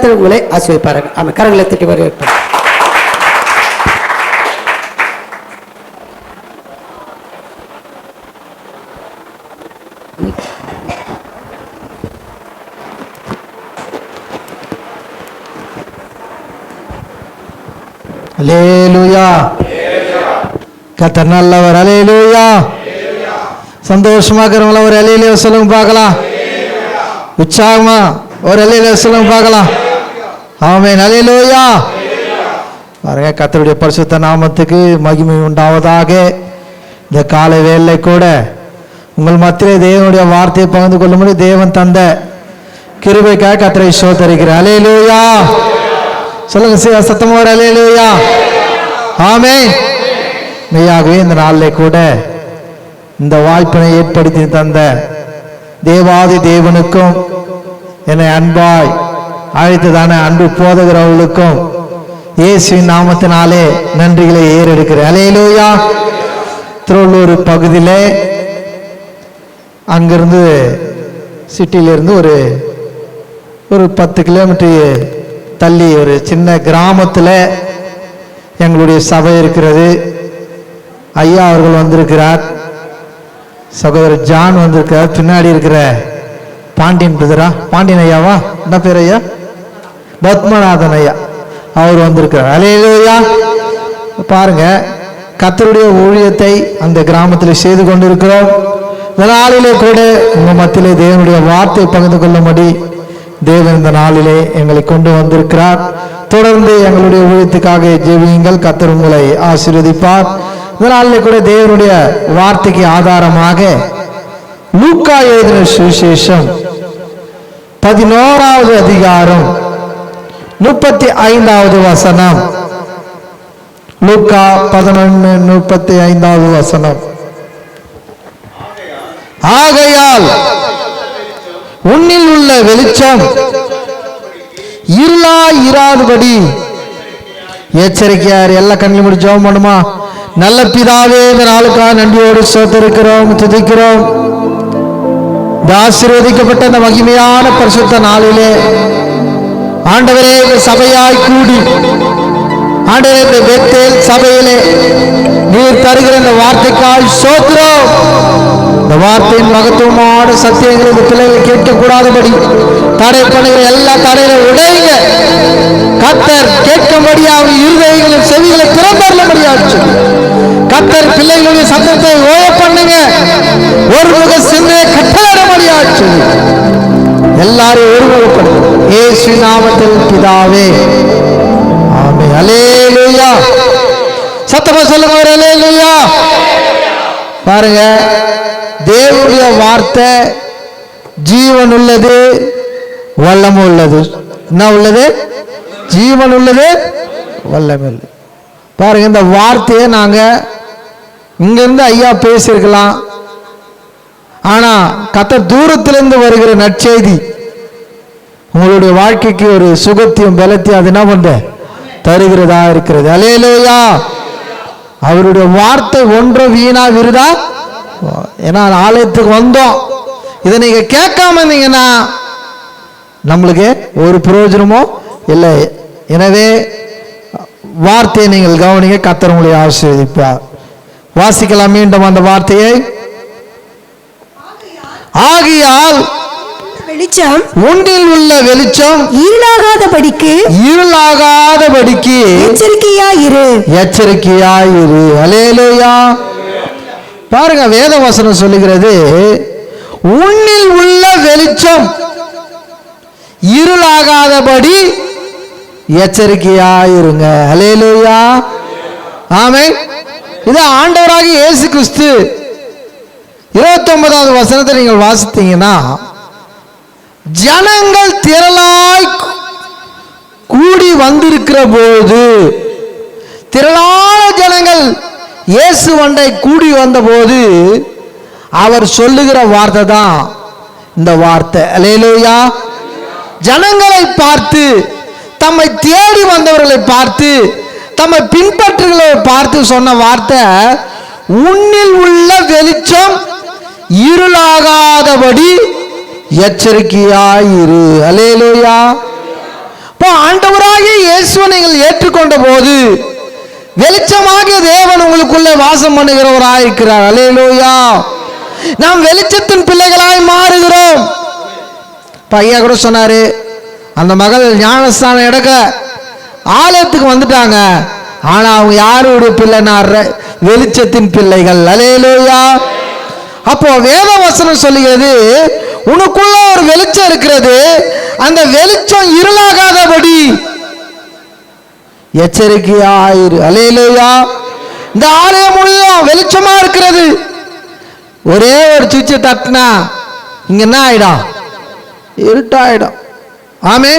கர்த்தர் உங்களை ஆசீர்வதிப்பார்கள். ஆமென். கரங்களை தட்டி வரவேற்போம். அல்லேலூயா. கர்த்தர் நல்லவர். அல்லேலூயா. சந்தோஷமா இருக்கிறவங்கள ஒரு அல்லேலூயா சொல்லுங்க பார்க்கலாம். உற்சாகமா ஒரு அல்லேலூயா சொல்லுங்க பார்க்கலாம். ஆமென். அல்லேலூயா. பாருங்க, கர்த்தருடைய பரிசுத்த நாமத்துக்கு மகிமை உண்டாவதாக. இந்த காலை வேளை கூட உங்கள் மத்தியிலே தேவனுடைய வார்த்தையை பகிர்ந்து கொள்ளும்படி தேவன் தந்த கிருபைக்காக கர்த்தரை ஸ்தோத்திரிக்கிறேன். அல்லேலூயா. சொல்லுங்க சத்தமா ஒரு அல்லேலூயா. ஆமென். மெய்யாகவே இந்த நாளிலே கூட இந்த வாய்ப்பினை ஏற்படுத்தி தந்த தேவாதி தேவனுக்கும் என்னை அன்பாய் அழைத்ததான அன்பு போதகர்களுக்கும் இயேசுவின் நாமத்தினாலே நன்றிகளை ஏறெடுக்கிறேன். அல்லேலூயா. திருவள்ளூர் பகுதியிலே அங்கிருந்து சிட்டியிலிருந்து ஒரு 10 கிலோமீட்டர் தள்ளி ஒரு சின்ன கிராமத்தில் எங்களுடைய சபை இருக்கிறது. ஐயா அவர்கள் வந்திருக்கிறார். சகோதரர் ஜான் வந்திருக்கிறார். பின்னாடி இருக்கிற பாண்டியன் பிரதரா, பாண்டியன் ஐயாவா, என்ன பேர் ஐயா? பத்மநாதன் ஐயா அவர் வந்திருக்கிறார். அல்லேலூயா. பாருங்க, கர்த்தருடைய ஊழியத்தை அந்த கிராமத்தில் செய்து கொண்டிருக்கிறோம். இந்த நாளிலே கூட உங்க மத்தியிலே தேவனுடைய வார்த்தை பகிர்ந்து கொள்ளும்படி தேவன் இந்த நாளிலே எங்களை கொண்டு வந்திருக்கிறார். தொடர்ந்து எங்களுடைய ஊழியத்துக்காக ஜெபியுங்கள். கர்த்தர் உங்களை ஆசீர்வதிப்பார். இந்த நாளிலே கூட தேவனுடைய வார்த்தைக்கு ஆதாரமாக லூக்கா எழுதின சுவிசேஷம் 11வது அதிகாரம் 35வது வசனம். லூக்கா 11:35வது வசனம். ஆகையால் உன்னில் உள்ள வெளிச்சம் இருளாய் இராதபடி எச்சரிக்கையார். எல்லா கண்ணிலும் முடி ஜெபம் பண்ணுமா? நல்ல பிதாவே, இந்த நாளுக்காக நன்றியோடு ஸ்தோத்திரிக்கிறோம், துதிக்கிறோம். இந்த ஆசீர்வதிக்கப்பட்ட இந்த மகிமையான பரிசுத்த நாளிலே ஆண்டவரே, சபையாய் கூடி ஆண்டவரே பெத்தேல் சபையிலே நீர் தருகிற இந்த வார்த்தைக்காய் ஸ்தோத்திரம். இந்த வார்த்தையின் மகத்துவமான சத்தியங்களை இந்த பிள்ளைகள் கேட்கக்கூடாதபடி தடை பண்ணுகிற எல்லா தடைகளை உடையுங்க. கர்த்தர் கேட்கும்படி அவங்க இருதயங்களும் செவிகளை திறம்பரலபடியாச்சு. கர்த்தர் பிள்ளைகளுடைய சத்தத்தை ஓய பண்ணுங்க. ஒரு முக சிந்தையை கட்டளையிடபடியாச்சு. எல்லாரும் ஒருமுகப்படுங்க. இயேசு நாமத்தில் பிதாவே, ஆமென். அல்லேலூயா. சத்தமா சொல்லுங்க அல்லேலூயா. பாருங்க, தேவனுடைய வார்த்தை ஜீவன் உள்ளது, வல்லமை உள்ளது. என்ன உள்ளது? ஜீவன் உள்ளது, வல்லமை உள்ளது. பாருங்க, இந்த வார்த்தையை நாங்க இங்கிருந்து ஐயா பேசியிருக்கலாம். ஆனா கர்த்தர் தூரத்திலிருந்து வருகிற நற்செய்தி உங்களுடைய வாழ்க்கைக்கு ஒரு சுகத்தையும் பலத்தையும் அது என்ன பண்ற தருகிறதா இருக்கிறது. அல்லேலூயா. அவருடைய வார்த்தை ஒன்று வீணா விருதா. ஏன்னா ஆலயத்துக்கு வந்தோம், இதை நீங்க கேட்காம இருந்தீங்கன்னா நம்மளுக்கு ஒரு பிரயோஜனமோ இல்லை. எனவே வார்த்தையை நீங்கள் கவனிங்க. கர்த்தர் உங்களை ஆசீர்வதிப்பார். வாசிக்கலாம் மீண்டும் அந்த வார்த்தையை. ஆகையால் வெளிச்சம் உன்னில் உள்ள வெளிச்சம் இருளாகாதபடிக்கு எச்சரிக்கையாயிரு. அல்லேலூயா. பாருங்க, வேத வசனம் சொல்லுகிறது, உன்னில் உள்ள வெளிச்சம் இருளாகாதபடி எச்சரிக்கையாயிருங்க. அல்லேலூயா. ஆமென். இது ஆண்டவராகிய இயேசு கிறிஸ்து 29வது வசனத்தை நீங்கள் வாசித்தீங்கன்னா, ஜனங்கள் திரளாய் கூடி வந்திருக்கிற போது, திரளான ஜனங்கள் இயேசு வண்டை கூடி வந்த போது அவர் சொல்லுகிற வார்த்தை தான் இந்த வார்த்தை. அல்லேலூயா. ஜனங்களை பார்த்து, தம்மை தேடி வந்தவர்களை பார்த்து, தம்மை பின்பற்றுகளை பார்த்து சொன்ன வார்த்தை, உன்னில் உள்ள வெளிச்சம் இருளாகாதபடி எச்சரிக்கையாயிரு. அல்லேலூயா. நீங்கள் ஏற்றுக்கொண்ட போது வெளிச்சமாகிய தேவன் உங்களுக்குள்ளே வாசம் பண்ணுகிறவராயிருக்கிறார். அல்லேலூயா. நாம் வெளிச்சத்தின் பிள்ளைகளாய் மாறுகிறோம். பையா கூட சொன்னாரு, அந்த மகள் ஞானஸ்தானம் எடுக்க ஆலயத்துக்கு வந்துட்டாங்க, ஆனா அவங்க யாருடைய பிள்ளைனா வெளிச்சத்தின் பிள்ளைகள். அல்லேலூயா. அப்போ வேத வசனம் சொல்லுகிறது, உனக்குள்ள ஒரு வெளிச்சம் இருக்கிறது, அந்த வெளிச்சம் இருளாகாதபடி எச்சரிக்கையாயிரு. அல்லேலூயா. இந்த ஆலயம் முழுவதும் வெளிச்சமா இருக்கிறது. ஒரே ஒரு சுவிட்சை தட்டினா இங்க என்ன ஆயிடும்? இருட்டாயிடும். ஆமே.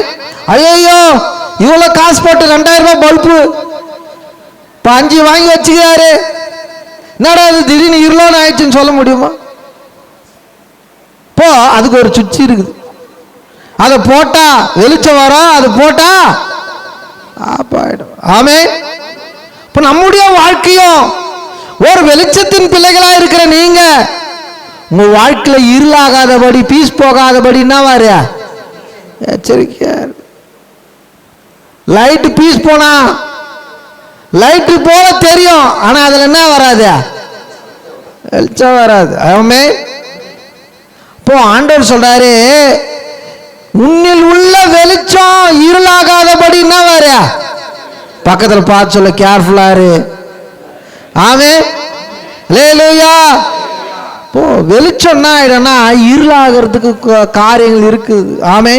ஐயோ இவ்வளவு காசு போட்டு 2000 ரூபாய் பல்பு 5 வாங்கி வச்சுக்கிறாரு, என்னடா அது திடீர்னு இருளோன்னு ஆயிடுச்சுன்னு சொல்ல முடியுமா? போ, அதுக்கு ஒரு சுவிட்ச் இருக்குது, அதை போட்டா வெளிச்சம் வரும், அது போட்டா ஆஃப் ஆயிடும். ஆமே. இப்ப நம்முடைய வாழ்க்கையும் ஒரு வெளிச்சத்தின் பிள்ளைகளா இருக்கிற நீங்க உங்க வாழ்க்கையில இருளாகாதபடி, பீஸ் போகாதபடி என்ன வாரு எச்சரிக்கையா. லைட் பீஸ் போனா லைட்டு போல தெரியும், ஆனா அதுல என்ன வராது? வெளிச்சம் வராது. ஆமே. இப்போ ஆண்டவர் சொல்றாரு, உன்னில் உள்ள வெளிச்சம் இருளாகாதபடி என்ன வர பக்கத்துல பார்த்து சொல்ல, கேர்ஃபுல்லா இரு. ஆமே. அல்லேலூயா. இப்போ வெளிச்சம் என்ன ஆயிடும்னா இருளாகிறதுக்கு காரியங்கள் இருக்குது. ஆமே.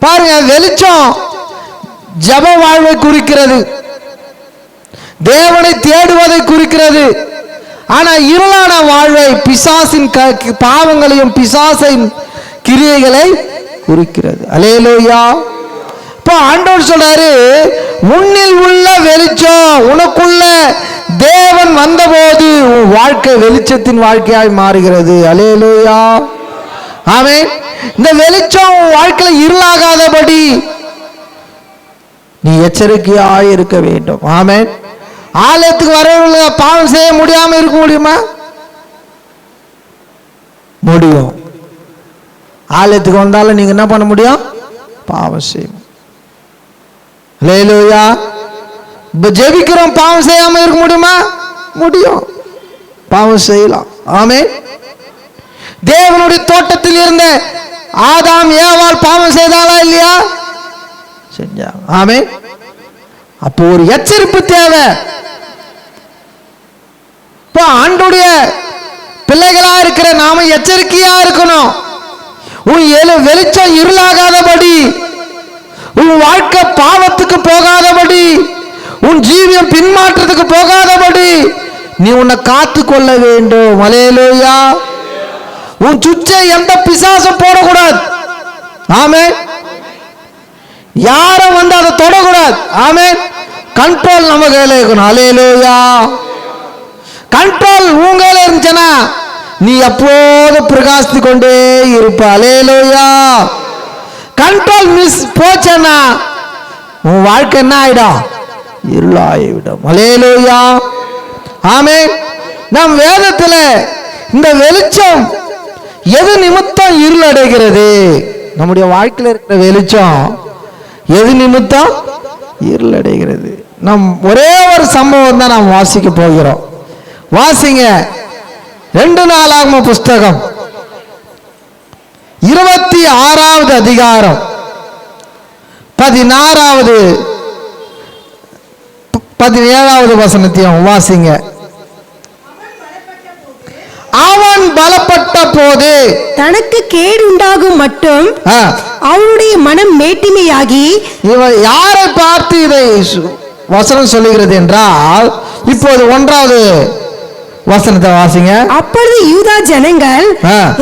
பாருங்க, வெளிச்சம் ஜப வாழ்வை குறிக்கிறது, தேவனை தேடுவதை குறிக்கிறது. ஆனா இருளான வாழ்வை பிசாசின் பாவங்களையும் பிசாசின் கிரியைகளை குறிக்கிறது. அல்லேலூயா. இப்போ ஆண்டவர் சொல்றாரு, உன்னில் உள்ள வெளிச்சம், உனக்குள்ள தேவன் வந்தபோது உன் வாழ்க்கை வெளிச்சத்தின் வாழ்க்கையாய் மாறுகிறது. அல்லேலூயா. ஆமே. இந்த வெளிச்சம் உன் வாழ்க்கையில இருளாகாதபடி நீ எச்சரிக்கையாய் இருக்க வேண்டும். ஆமே. ஆலயத்துக்கு வரவங்க பாவம் செய்ய முடியாம இருக்க முடியுமா? முடியும். ஆலயத்துக்கு வந்தாலும் நீங்க என்ன பண்ண முடியும்? பாவம் செய்யும். அல்லேலூயா. ஜெபிக்கிறோம், பாவம் செய்யாம இருக்க முடியுமா? முடியும், பாவம் செய்யலாம். ஆமே. தேவனுடைய தோட்டத்தில் இருந்த ஆதாம் ஏவாள் பாவம் செய்தாளா இல்லையா? செஞ்சாங்க. ஆமே. அப்போ ஒரு எச்சரிப்பு தேவை. இப்போ ஆண்டுடைய பிள்ளைகளா இருக்கிற நாம எச்சரிக்கையா இருக்கணும். உன் வெளிச்சம் இருளாகாதபடி, உன் வாழ்க்கை பாவத்துக்கு போகாதபடி, உன் ஜீவியம் பின்மாற்றத்துக்கு போகாதபடி நீ உன்னை காத்து கொள்ள வேண்டும். அல்லேலூயா. உன் சுவிட்சை எந்த பிசாசும் போடக்கூடாது. ஆமே. யாரும் வந்து அதை தொடக்கூடாது. ஆமே. கண்ட்ரோல் நம்ம கையில இருக்கணும். அல்லேலூயா. கண்ட்ரோல் உங்க கையில இருந்துச்சுன்னா நீ எப்போது பிரகாசித்து கொண்டே இருப்ப. அல்லேலூயா. கண்ட்ரோல் மிஸ் போச்சேன்னா உன் வாழ்க்கை என்ன ஆயிடும்? இருளாகிவிடும். அல்லேலூயா. ஆமே. நம் வேதத்தில் இந்த வெளிச்சம் எது நிமித்தம் இருள் அடைகிறது? நம்முடைய வாழ்க்கையில் இருக்கிற வெளிச்சம் எது நிமித்தம் இருள் அடைகிறது? நம் ஒரே ஒரு சம்பவம் தான் நாம் வாசிக்க போகிறோம். வாசிங்க. 2 நாளாகம புஸ்தகம் 26வது அதிகாரம் 16வது 17வது வசனத்தையும் வாசிங்க. அவன் பலப்பட்ட போது தனக்கு கேடு உண்டாகும் மட்டும் அவனுடைய மனம் மேட்டிமையாகி. இவன் யாரை பார்த்து இதை வசனம் சொல்லுகிறது என்றால், இப்போது 1வது வசனத்தை வாசிங்க. அப்பொழுது யூதா ஜனங்கள்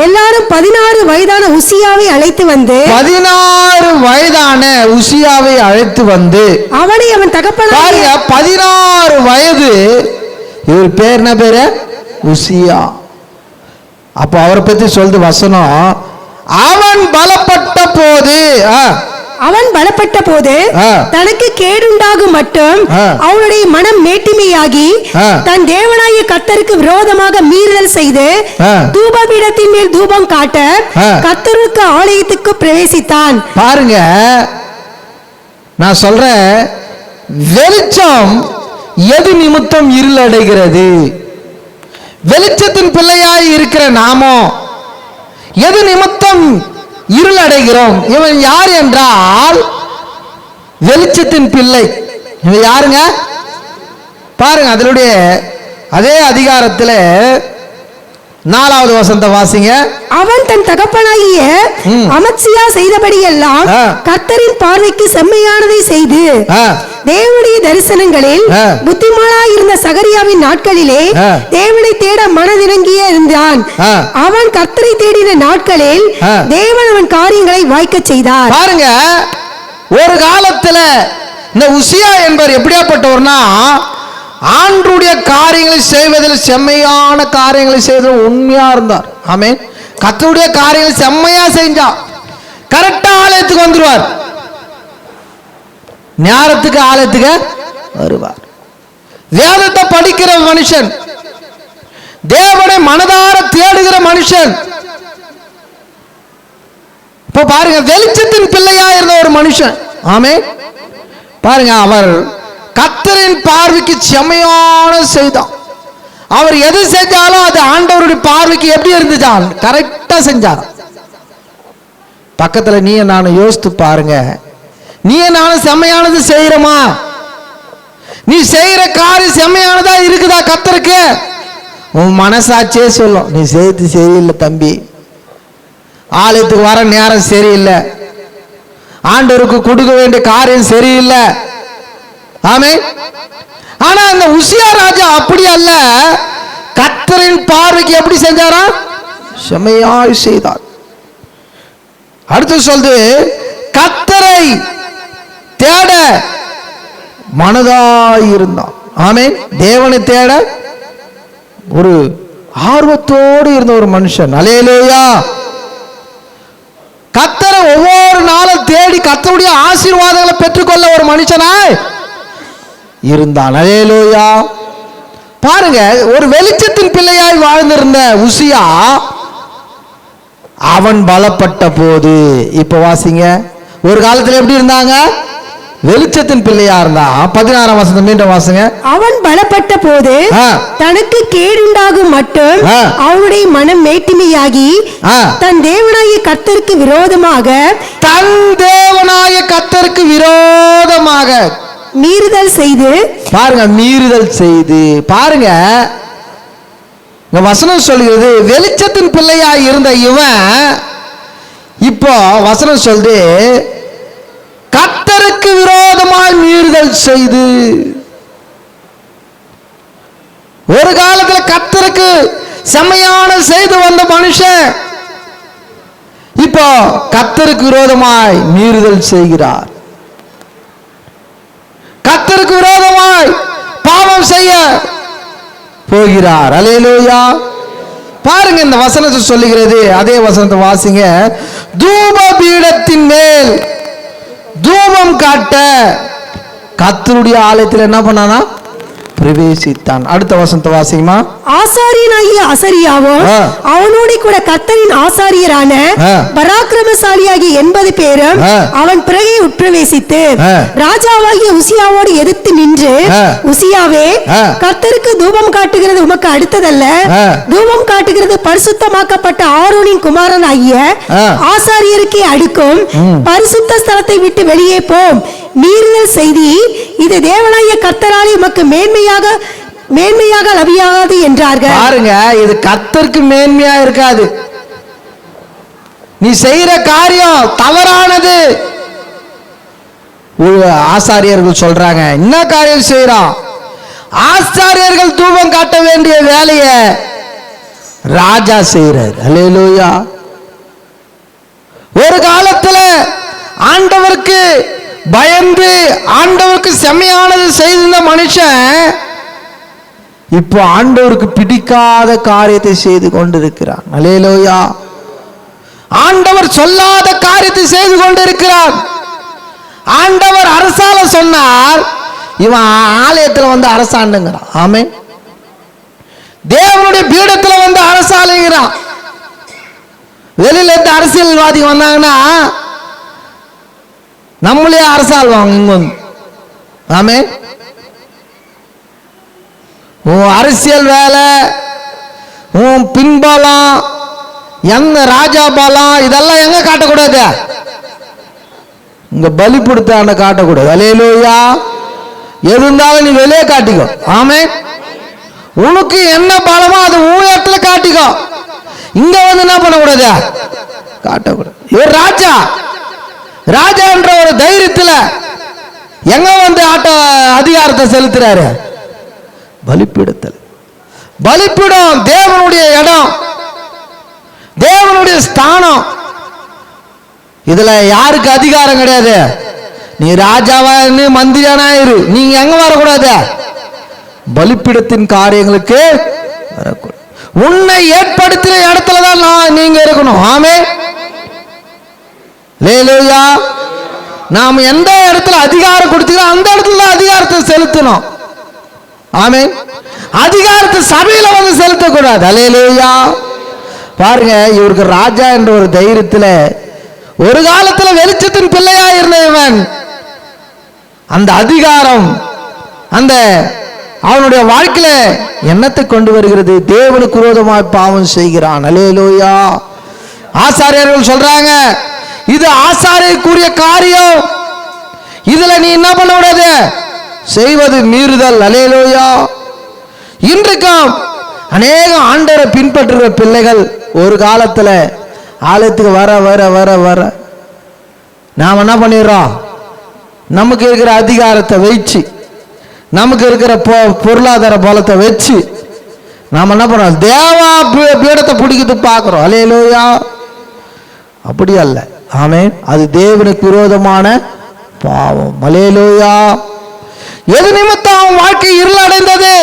எல்லாரும் 16 வயதான உசியாவை அழைத்து வந்து 16 வயதான உசியாவை அழைத்து வந்து அவனை அவன் தகப்பனாகிய 16 வயது. இவர் பேர் என்ன பேரு? உசியா. அப்போ அவரை பத்தி சொல்றது வசனம், அவன் பலப்பட்ட போது. அவன் பலப்பட்ட போது தனக்கு கேடுண்டாகும் மட்டும் அவனுடைய மனம் மேட்டிமையாகி தன் தேவனாகிய கர்த்தருக்கு விரோதமாக மீறுதல் செய்து தூபபீடத்தின் மேல் தூபம் காட்ட கர்த்தருக்கு ஆலயத்துக்கு பிரவேசித்தான். பாருங்க, நான் சொல்றேன், வெளிச்சம் எது நிமித்தம் இருளடைகிறது? வெளிச்சத்தின் பிள்ளையாய் இருக்கிற நாமோ எது நிமித்தம் இருளடைகிறோம்? இவன் யார் என்றால் வெளிச்சத்தின் பிள்ளை. இவன் யாருங்க? பாருங்க, அதனுடைய அதே அதிகாரத்தில் 4வது வசனத்தை வாசிங்க. அவன் தன் தகப்பனாகிய அமத்சியா செய்தபடியெல்லாம் கர்த்தரின் பார்வைக்கு செம்மையானதை செய்து தேவனுடைய தரிசனங்களில் புத்திமானாய் இருந்த சகரியாவின் நாட்களிலே தேவனை தேட மனதிறங்கிய இருந்தான். அவன் கர்த்தரை தேடின நாட்களில் தேவன் அவன் காரியங்களை வாய்க்க செய்தார். பாருங்க, ஒரு காலத்துல இந்த உசியா என்பவர் எப்படியாப்பட்டவர்னா, ஆண்டருடைய காரியங்களை செய்வதில் செம்மையான காரியங்களை செய்வதில் உண்மையா இருந்தார். ஆமென். கர்த்தருடைய காரியங்களை செம்மையா செஞ்சா கரெக்டா ஆலயத்துக்கு வந்துருவார், நேரத்துக்கு ஆலயத்துக்கு வருவார். வேதத்தை படிக்கிற மனுஷன், தேவனை மனதார தேடுகிற மனுஷன். இப்ப பாருங்க, வெளிச்சத்தின் பிள்ளையா இருந்த ஒரு மனுஷன். ஆமென். பாருங்க, அவர் கர்த்தரின் பார்வைக்கு செம்மையான செய்தான். அவர் எது செஞ்சாலும் அது ஆண்டவருடைய பார்வைக்கு எப்படி இருந்துச்சான்? கரெக்டா செஞ்சார். பக்கத்துல நீ நானும் யோசித்து பாருங்க, நீ நானும் செம்மையானது செய்யறோமா? நீ செய்யற காரியம் செம்மையானதா இருக்குதா கர்த்தருக்கு? உன் மனசாட்சியே சொல்லும், நீ செய்து சரியில்லை தம்பி, ஆலயத்துக்கு வர நேரம் சரியில்லை, ஆண்டவருக்கு கொடுக்க வேண்டிய காரியம் சரியில்லை. ஆமென். ஆனா அந்த உசியா ராஜா அப்படி அல்ல, கர்த்தரின் பார்வைக்கு எப்படி செஞ்சாரா? செம்மையாய் செய்தார். அடுத்து சொல்லுது, கர்த்தரை தேட மனதாய் இருந்தான். ஆமென். தேவனை தேட ஒரு ஆர்வத்தோடு இருந்த ஒரு மனுஷன். அல்லேலூயா. கர்த்தரை ஒவ்வொரு நாளும் தேடி கர்த்தருடைய ஆசீர்வாதங்களை பெற்றுக்கொள்ள ஒரு மனுஷனாய் இருந்தான். அல்லேலூயா. பாருங்க, ஒரு வெளிச்சத்தின் பிள்ளையாய் வாழ்ந்திருந்த உசியா அவன் பலப்பட்ட போது, இப்ப வாசிங்க, ஒரு காலத்துல எப்படி இருந்தாங்க? வெளிச்சத்தின் பிள்ளையா இருந்தா. 16ஆம் வசனம் மீண்டும் வாசிங்க. அவன் பலப்பட்ட போது தனக்கு கேடுண்டாகும் மட்டும் அவனுடைய மனம் மேட்டிமையாகி தன் தேவனாகிய கர்த்தருக்கு விரோதமாக மீறுதல் செய்து, பாருங்க, மீறுதல் செய்து. பாருங்க, இந்த வசனம் சொல்கிறது, வெளிச்சத்தின் பிள்ளையா இருந்த இவன் இப்போ வசனம் சொல்லுது, கர்த்தருக்கு விரோதமாய் மீறுதல் செய்து. ஒரு காலத்துல கர்த்தருக்கு செம்மையான செய்து வந்த மனுஷன் இப்போ கர்த்தருக்கு விரோதமாய் மீறுதல் செய்கிறார். கர்த்தருக்கு விரோதமாய் பாவம் செய்ய போகிறார். அல்லேலூயா. பாருங்க, இந்த வசனத்தை சொல்லுகிறது, அதே வசனத்தை வாசிங்க. தூப பீடத்தின் மேல் தூபம் காட்ட கர்த்தருடைய ஆலயத்தில் என்ன பண்ணானா? பிரவேசித்தான். அடுத்த வசனத்தை வாசிங்கமா. ஆசாரியனாகிய அசரியாவும் அவனோடு கூட கர்த்தரின் ஆசாரியரான பராக்கிரமசாலியாகிய 80 பேரும் அவன் பிறகே உட்பிரவேசித்து ராஜாவாகிய உசியாவோடு எதிர்த்து நின்று, உசியாவே, கர்த்தருக்கு தூபம் காட்டுகிறது உமக்கு அடுத்ததல்ல, தூபம் காட்டுகிறது பரிசுத்தமாக்கப்பட்ட ஆரோனின் குமாரன் ஆகிய ஆசாரியருக்கே அடுக்கும், பரிசுத்த ஸ்தலத்தை விட்டு வெளியே போம், மீறுதல் செய்தி, இது தேவனாகிய கர்த்தராலே உமக்கு மேன்மையாக லபியாது என்றார்கள். பாருங்க, இது கர்த்தருக்கு மேன்மையா இருக்காது. நீ செய்யற காரியம் தவறானது. ஆசாரியர்கள் சொல்றாங்க, என்ன காரியம் செய்யறான்? ஆசாரியர்கள் தூபம் காட்ட வேண்டிய வேலையை ராஜா செய்யறார். அல்லேலூயா. ஒரு காலத்துல ஆண்டவருக்கு பயந்து ஆண்டவருக்கு செம்மையானது செய்த மனுஷன் இப்போ ஆண்டவருக்கு பிடிக்காத காரியத்தை செய்து கொண்டிருக்கிறான். அல்லேலூயா. ஆண்டவர் சொல்லாத காரியத்தை செய்து கொண்டிருக்கிறான். ஆண்டவர் அரசால சொன்னார், இவன் ஆலயத்தில் வந்து அரசாண்டுங்கிறான். ஆமென். தேவனுடைய பீடத்தில் வந்து அரசாளுங்கிறான். வெளியில இருந்து அரசியல்வாதி வந்தாங்கன்னா நம்மளே அரசாள்வாங்க. இங்க வந்து ஆமே. உன் அரசியல் வேலை, உன் பின்பலம், எந்த ராஜா பலம், இதெல்லாம் எங்க காட்டக்கூடாது? இங்க பலிப்படுத்த காட்டக்கூடாது. அல்லேலூயா. எது இருந்தாலும் நீ வெளியே காட்டிக்கோ. ஆமே. உனக்கு என்ன பலமோ அது உன் இடத்துல காட்டிக்கோ. இங்க வந்து என்ன பண்ணக்கூடாது? காட்டக்கூடாது. இவர் ராஜா, ராஜா என்ற ஒரு தைரியத்துல எங்க வந்து அதிகாரத்தை செலுத்துறாரு? பலிப்பீடத்தில். பலிப்பீடம் தேவனுடைய இடம், தேவனுடைய ஸ்தானம். இதுல யாருக்கு அதிகாரம் கிடையாது. நீ ராஜாவா இரு, மந்திரியானா இரு, நீங்க எங்க வரக்கூடாது? பலிப்பீடத்தின் காரியங்களுக்கு வரக்கூடாது. உன்னை ஏற்படுத்தின இடத்துல தான் நீங்க இருக்கணும். ஆமே. அல்லேலூயா. நாம் எந்த இடத்துல அதிகாரம் கொடுத்தீங்களோ அந்த இடத்துல அதிகாரத்தை செலுத்தணும். ஆமே. அதிகாரத்தை சபையில வந்து செலுத்தக்கூடாது. அல்லேலூயா. பாருங்க, இவருக்கு ராஜா என்ற ஒரு தைரியத்துல ஒரு காலத்துல வெளிச்சத்தின் பிள்ளையா இருந்தவன் அந்த அதிகாரம் அந்த அவனுடைய வாழ்க்கையில என்னத்தை கொண்டு வருகிறது? தேவனுக்கு விரோதமாய் பாவம் செய்கிறான். அல்லேலூயா. ஆசாரியர்கள் சொல்றாங்க, இது ஆசாரியருக்குரிய காரியம், இதுல நீ என்ன பண்ண கூடாது? செய்வது மீறுதல். அல்லேலூயா. இன்றைக்கும் அநேக ஆண்டவரை பின்பற்றுகிற பிள்ளைகள் ஒரு காலத்துல ஆலயத்துக்கு வர வர வர வர நாம் என்ன பண்ணிடுறோம்? நமக்கு இருக்கிற அதிகாரத்தை வச்சு, நமக்கு இருக்கிற பொருளாதார பலத்தை வச்சு நாம் என்ன பண்றோம்? தேவா பீடத்தை பிடிக்கிறதுக்கு பார்க்கிறோம். அல்லேலூயா. அப்படி அல்ல. ஆமே. அது தேவனுக்கு விரோதமான பாவம். அல்லேலூயா. எது நிமித்தம் அவன் வாழ்க்கை இருள் அடைந்தது?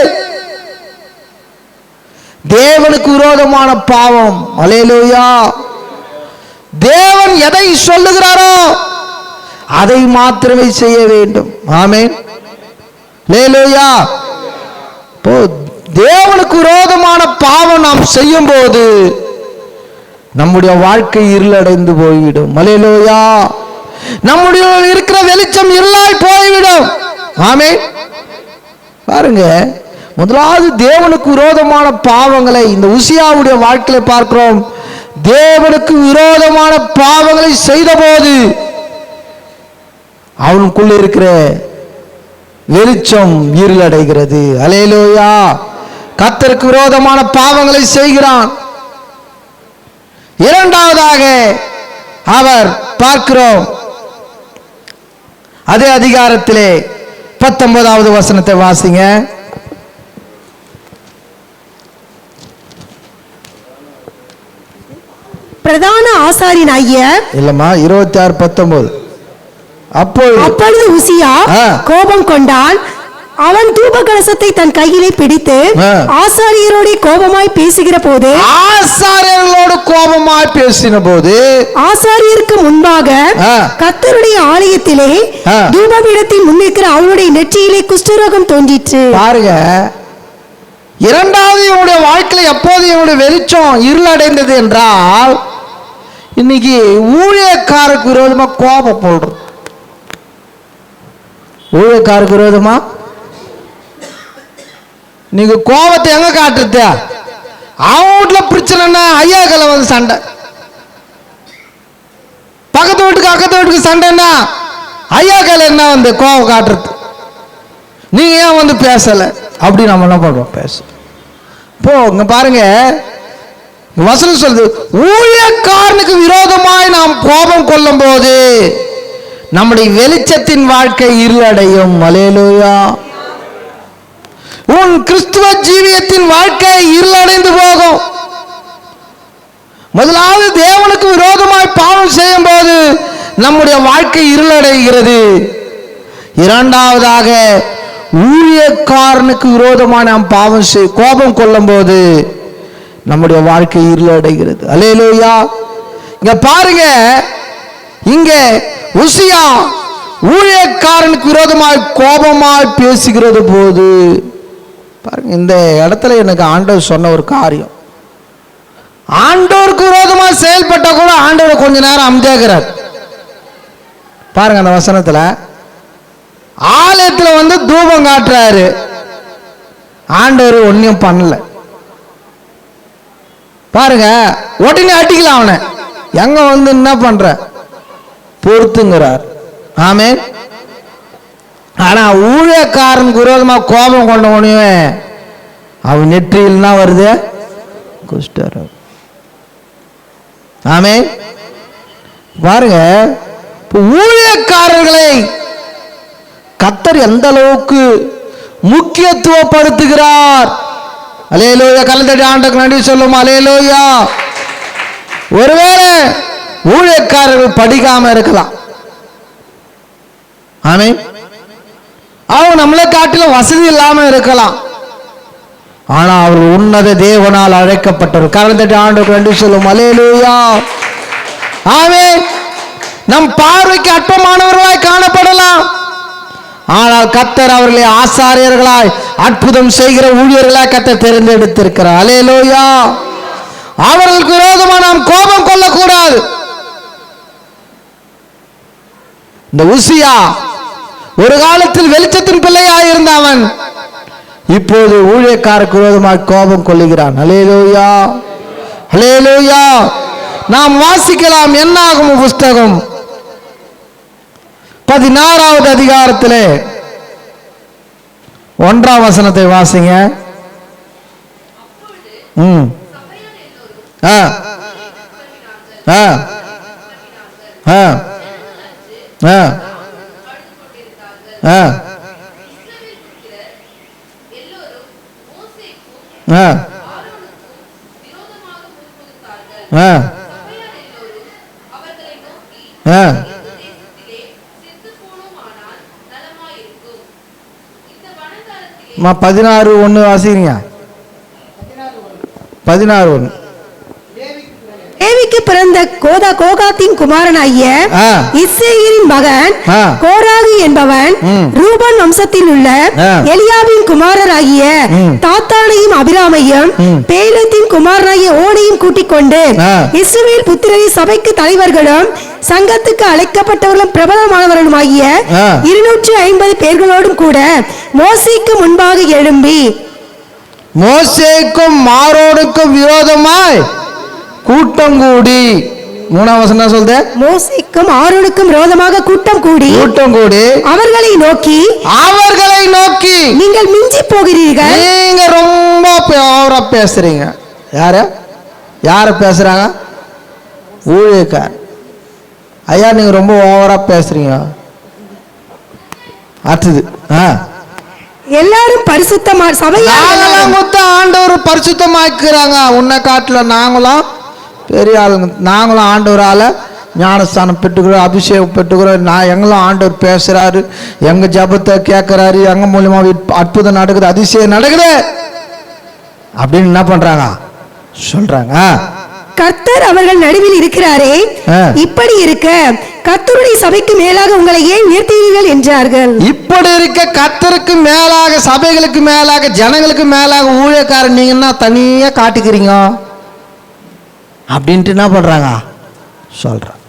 தேவனுக்கு விரோதமான பாவம். அல்லேலூயா. தேவன் எதை சொல்லுகிறாரோ அதை மாத்திரமே செய்ய வேண்டும். ஆமென். அல்லேலூயா. தேவனுக்கு விரோதமான பாவம் நாம் செய்யும் போது நம்முடைய வாழ்க்கை இருளடைந்து போய்விடும். அல்லேலூயா. நம்முடைய இருக்கிற வெளிச்சம் இருளாய் போய்விடும். ஆமென். பாருங்க, முதலாவது தேவனுக்கு விரோதமான பாவங்களை இந்த உசியாவுடைய வாழ்க்கையில பார்க்கிறோம். தேவனுக்கு விரோதமான பாவங்களை செய்த போது அவனுக்குள்ள இருக்கிற வெளிச்சம் இருளடைகிறது. அல்லேலூயா. கர்த்தருக்கு விரோதமான பாவங்களை செய்கிறான். இரண்டாவதாக அவர் பார்க்கிறோம், அதே அதிகாரத்திலே 19வது வசனத்தை வாசிங்க. பிரதான ஆசாரியனாகிய இல்லம்மா 26:19. அப்பொழுது உசியா கோபம் கொண்டான். அவன் தூப கலசத்தை தன் கையிலே பிடித்து ஆசாரியரோடு கோபமாய் பேசுகிற போது ஆசாரியருக்கு முன்பாக கர்த்தருடைய ஆலயத்திலே தூபபீடத்தின் முன்னிருக்கிற அவனுடைய நெற்றியிலே குஷ்டரோகம் தோன்றிற்று. பாருங்க, இரண்டாவது இவனுடைய வாழ்க்கையில் எப்போது இவனுடைய வெளிச்சம் இருளடைந்தது என்றால், இன்னைக்கு ஊழியக்காரருக்கு விரோதமா கோபம் போடுறது. ஊழியக்காரருக்கு விரோதமா நீங்க கோபத்தை எங்க காட்டுறது? அவன் வீட்டுல பிரச்சனைன்னா ஐயா கலை வந்து சண்டை, பக்கத்து வீட்டுக்கு அக்கத்து வீட்டுக்கு சண்டைன்னா ஐயா கலை என்ன வந்து கோபம் காட்டுறது? நீங்க ஏன் வந்து பேசல? அப்படி நம்ம என்ன பண்றோம்? பேச போ. இங்க பாருங்க, வசனம் சொல்லுது, ஊழியக்காரனுக்கு விரோதமாய் நாம் கோபம் கொள்ளும் போது நம்முடைய வெளிச்சத்தின் வாழ்க்கை இருளடையும். அல்லேலூயா. உன் கிறிஸ்துவ ஜீவியத்தின் வாழ்க்கை இருளடைந்து போகும். முதலாவது தேவனுக்கு விரோதமாய் பாவம் செய்யும் போது நம்முடைய வாழ்க்கை இருளடைகிறது. இரண்டாவதாக ஊழியக்காரனுக்கு விரோதமாக நாம் கோபம் கொள்ளும் போது நம்முடைய வாழ்க்கை இருளடைகிறது. அல்லேலூயா. இங்க பாருங்க, இங்க உசியா ஊழியக்காரனுக்கு விரோதமாய் கோபமாய் பேசுகிறது போது பாருங்க, இந்த இடத்துல எனக்கு ஆண்டவர் சொன்ன ஒரு காரியம், ஆண்டவருக்கு விரோதமாக செயல்பட்ட கூட ஆண்டவர் கொஞ்ச நேரம் அமைதியாகிறார். பாருங்க, அந்த வசனத்துல ஆலயத்தில் வந்து தூபம் காட்டுறாரு. ஆண்டவர் ஒன்னும் பண்ணல. பாருங்க, உடனே அடிக்கலாம் அவனை. எங்க வந்து என்ன பண்ற பொறுத்துங்கிறார். ஆமென். ஆனா ஊழியக்காரனுக்கு விரோதமா கோபம் கொண்ட உடனே அவன் நெற்றியில் தான் வருது குஷ்டரோகம். ஆமென். பாருங்க, ஊழியக்காரர்களை கர்த்தர் எந்த அளவுக்கு முக்கியத்துவப்படுத்துகிறார். அல்லேலூயா. கலந்தடி ஆண்டவருக்கு நன்றி சொல்லும். அல்லேலூயா. ஒருவேளை ஊழியக்காரர்கள் படிக்காம இருக்கலாம். ஆமென். அவங்க நம்மளை காட்டிலும் வசதி இல்லாம இருக்கலாம். ஆனா அவர் உன்னத தேவனால் அழைக்கப்பட்டவர். கலந்தடி ஆண்டவருக்கு நன்றி சொல்லும். அல்லேலூயா. ஆமென். நம் பார்வைக்கு அற்பமானவர்களாய் காணப்படலாம். ஆனால் கர்த்தர் அவர்களை ஆசாரியர்களாய் அற்புதம் செய்கிற ஊழியர்களாய் கர்த்தர் தேர்ந்தெடுத்திருக்கிறார். அல்லேலூயா. அவர்களுக்கு விரோதமா நாம் கோபம் கொள்ளக்கூடாது. இந்த உசியா ஒரு காலத்தில் வெளிச்சத்தின் பிள்ளையாய் இருந்தவன் இப்போது ஊழியக்காரருக்கு விரோதமாக கோபம் கொள்ளுகிறான். அல்லேலூயா. அல்லேலூயா. நாம் வாசிக்கலாம் என்னாகும் புஸ்தகம் 16வது அதிகாரத்திலே 1ஆம் வசனத்தை வாசிங்க. மா 16:1 வாசிக்கிறீங்க. 16:1. லேவிக்கு பிறந்த கோகாத்தின் குமாரனாகிய இஸ்ரேலின் மகன் கோராகு என்பவன் ரூபன் வம்சத்தில் உள்ள எலியாவின் குமாரராகிய தாத்தானையும் அபிராமையும் பேலத்தின் குமாரனாகிய ஓனையும் கூட்டிக் கொண்டு இஸ்ரவேல் புத்திரரின் சபைக்கு தலைவர்களும் சங்கத்துக்கு அழைக்கப்பட்டவர்களும் பிரபலமானவர்களுமாகிய 250 பேர்களோடும் கூட மோசேக்கு முன்பாக எழும்பி மோசேக்கும் மாரோனுக்கும் விரோதமாய் கூட்டம் கூடி. 3ஆம் வசனம் சொல்லுது, மோசேக்கும் ஆரோனுக்கும் விரோதமாக கூட்டம் கூடி அவர்களை நோக்கி நீங்கள் மிஞ்சி போகிறீர்கள். நீங்க ரொம்ப ஓவரா பேசுறீங்க. யார பேசுறாங்க? ஊழியக்கார். ஐயா, நீங்க ரொம்ப ஓவரா பேசுறீங்க. அடுத்தது எல்லாரும் பரிசுத்தமா சபையாரெல்லாம் ஆண்டவர் பரிசுத்தமாக்குறாங்க. உன்னை காட்டுல நாங்களும் பெரிய ஆளுங்க. நாங்களும் ஆண்டவரால ஞானஸ்தானம் பெற்றுக்கிறோம், அபிஷேகம் பெற்றுக்கிறோம். எங்களும் ஆண்டவர் பேசுறாரு, எங்க ஜபத்தை கேட்கிறாரு, எங்க மூலியமா அற்புதம் நடக்குது, அதிசயம் நடக்குது அப்படின்னு என்ன பண்றாங்க சொல்றாங்க. கர்த்தர் அவர்கள் நடுவில் இருக்கிறாரே, இப்படி இருக்க கர்த்தருடைய சபைக்கு மேலாக உங்களை ஏன் உயர்த்துவீர்கள் என்றார்கள். இப்படி இருக்க கர்த்தருக்கு மேலாக, சபைகளுக்கு மேலாக, ஜனங்களுக்கு மேலாக ஊழியக்காரன் நீங்கன்னா தனியா காட்டிக்கிறீங்க அப்படின்ட்டு என்ன பண்றாங்க சொல்றாங்க.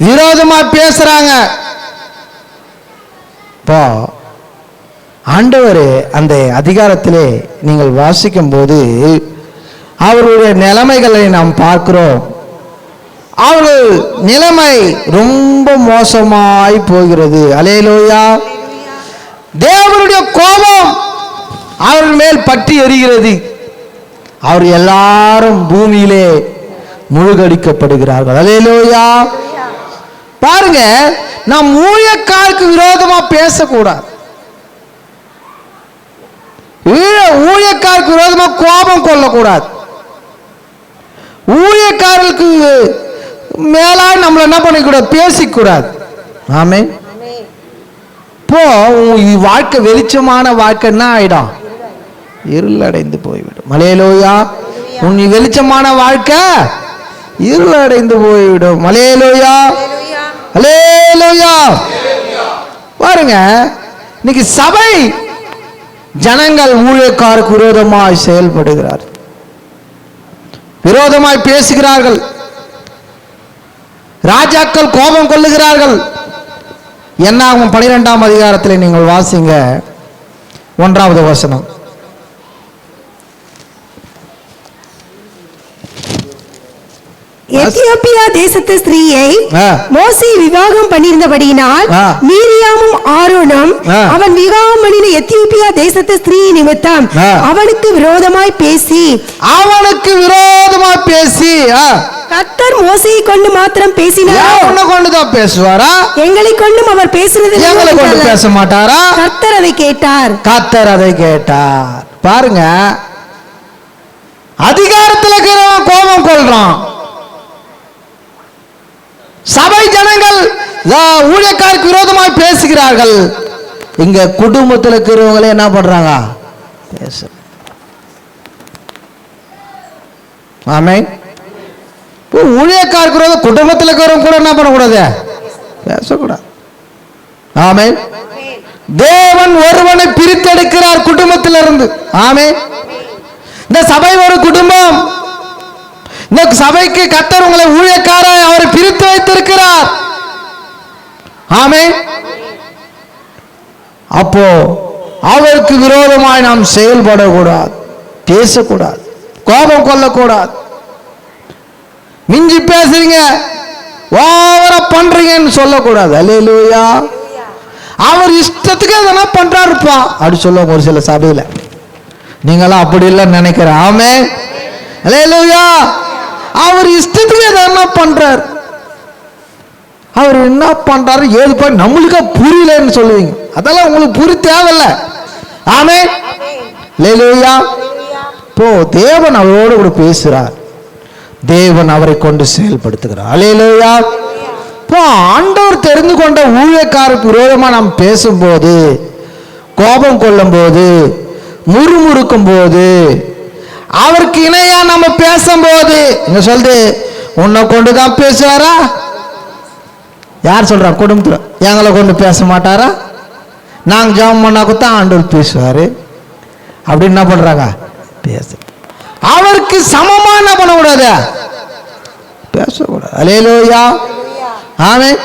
விரோதமா பேசுறாங்க. இப்போ ஆண்டவர் அந்த அதிகாரத்திலே நீங்கள் வாசிக்கும் போது அவருடைய நிலைமைகளை நாம் பார்க்கிறோம். அவர்கள் நிலைமை ரொம்ப மோசமாய் போகிறது. அல்லேலூயா. தேவனுடைய கோபம் அவர்கள் மேல் பற்றி எரிகிறது. அவர் எல்லாரும் பூமியிலே முழுகடிக்கப்படுகிறார்கள். அல்லேலூயா. பாருங்க, நாம் ஊழியக்காருக்கு விரோதமா பேசக்கூடாது. ஊழியக்காருக்கு விரோதமா கோபம் கொள்ளக்கூடாது. ஊழியக்காரர்களுக்கு மேலா நம்மள என்ன பண்ணிக்கூடாது, பேசிக்கூடாது. ஆமே. இப்போ வாழ்க்கை வெளிச்சமான வாழ்க்கைன்னா ஆயிடும், இருள் அடைந்து போய்விடும். அல்லேலூயா. உன் வெளிச்சமான வாழ்க்கை இருள் அடைந்து போய்விடும். அல்லேலூயா. அல்லேலூயா. பாருங்க, இன்னைக்கு சபை ஜனங்கள் ஊழியக்காருக்கு விரோதமாய் செயல்படுகிறார், விரோதமாய் பேசுகிறார்கள். ராஜாக்கள் கோபம் கொள்ளுகிறார்கள். என்னாகும் 12ஆம் அதிகாரத்தில் நீங்கள் வாசிங்க 1வது வசனம். எத்தியோப்பியா தேசத்து ஸ்திரீயை மோசே விவாகம் பண்ணியிருந்தபடியினால் மீரியாமும் ஆரோனும் அவன் விவாகம் பண்ணின எத்தியோப்பியா தேசத்து ஸ்திரீ நிமித்தம் அவனுக்கு விரோதமாய் பேசி கர்த்தர் மோசேயை கொண்டு மாத்திரம் பேசினார். உன்னை கொண்டுதான் பேசுவாரா? எங்களை கொண்டும் அவர் பேசுறது எங்களை கொண்டு பேச மாட்டாரா? கர்த்தர் அதை கேட்டார். கர்த்தர் அதை கேட்டார். பாருங்க, அதிகாரத்தில் இருக்கிறவன் கோபம் கொள்றான். சபை ஜனங்கள் ஊழியக்காரருக்கு விரோதமாய் பேசுகிறார்கள். இங்க குடும்பத்தில் இருக்கிறவங்களே என்ன பண்றாங்க? பேச. ஆமென். ஊழியக்காரருக்கு விரோதம் குடும்பத்தில் இருக்கிறவங்க கூட என்ன பண்ணக்கூடாது? பேசக்கூடாது. ஆமென். தேவன் ஒருவனை பிரித்தெடுக்கிறார் குடும்பத்திலிருந்து. ஆமென். இந்த சபை ஒரு குடும்பம். இந்த சபைக்கு கர்த்தர் உங்களை ஊழியக்காரர் அவரை பிரித்து வைத்திருக்கிறார். ஆமென். அப்போ அவருக்கு விரோதமாய் நாம் செயல்படக்கூடாது, பேசக்கூடாது, கோபம் கொள்ளக்கூடாது. மிஞ்சி பேசுறீங்க, ஓவரா பண்றீங்கன்னு சொல்லக்கூடாது. அல்லேலூயா. அவர் இஷ்டத்துக்கு எதனா பண்றாருப்பா அப்படி சொல்லுவாங்க ஒரு சில சபையில. நீங்களாம் அப்படி இல்லைன்னு நினைக்கிறேன். ஆமென். அல்லேலூயா. அவர் இஷ்டத்துக்கு எதனா பண்றாரு. அவர் என்ன பண்றாரு ஏது பண்ண நம்மளுக்கு புரியலன்னு சொல்லுவீங்க. அதெல்லாம் உங்களுக்கு புரிய தேவையில்ல. ஆமென். அல்லேலூயா. இப்போ தேவன் அவரோடு கூட பேசுறார். தேவன் அவரை கொண்டு செயல்படுத்துகிறார். அல்லேலூயா. இப்போ ஆண்டவர் தெரிந்து கொண்ட ஊழியக்காரருக்கு விரோதமா நாம் பேசும்போது, கோபம் கொள்ளும் போது, முறுமுறுக்கும் போது, அவருக்கு இணையா நம்ம பேசும்போது, இங்க சொல்லுது உன்னை கொண்டுதான் பேசுவாரா? யார் சொல்றா? குடும்பத்தில் எங்களை கொண்டு பேச மாட்டாரா? நாங்க ஜெபம் பண்ணாக்குத்தான் ஆண்டவர் பேசுவாரு அப்படின்னு என்ன பண்றாங்க? பேச. அவருக்கு சமமா என்ன பண்ணக்கூடாது? பேசக்கூடாது. அல்லேலூயா. ஆமென்.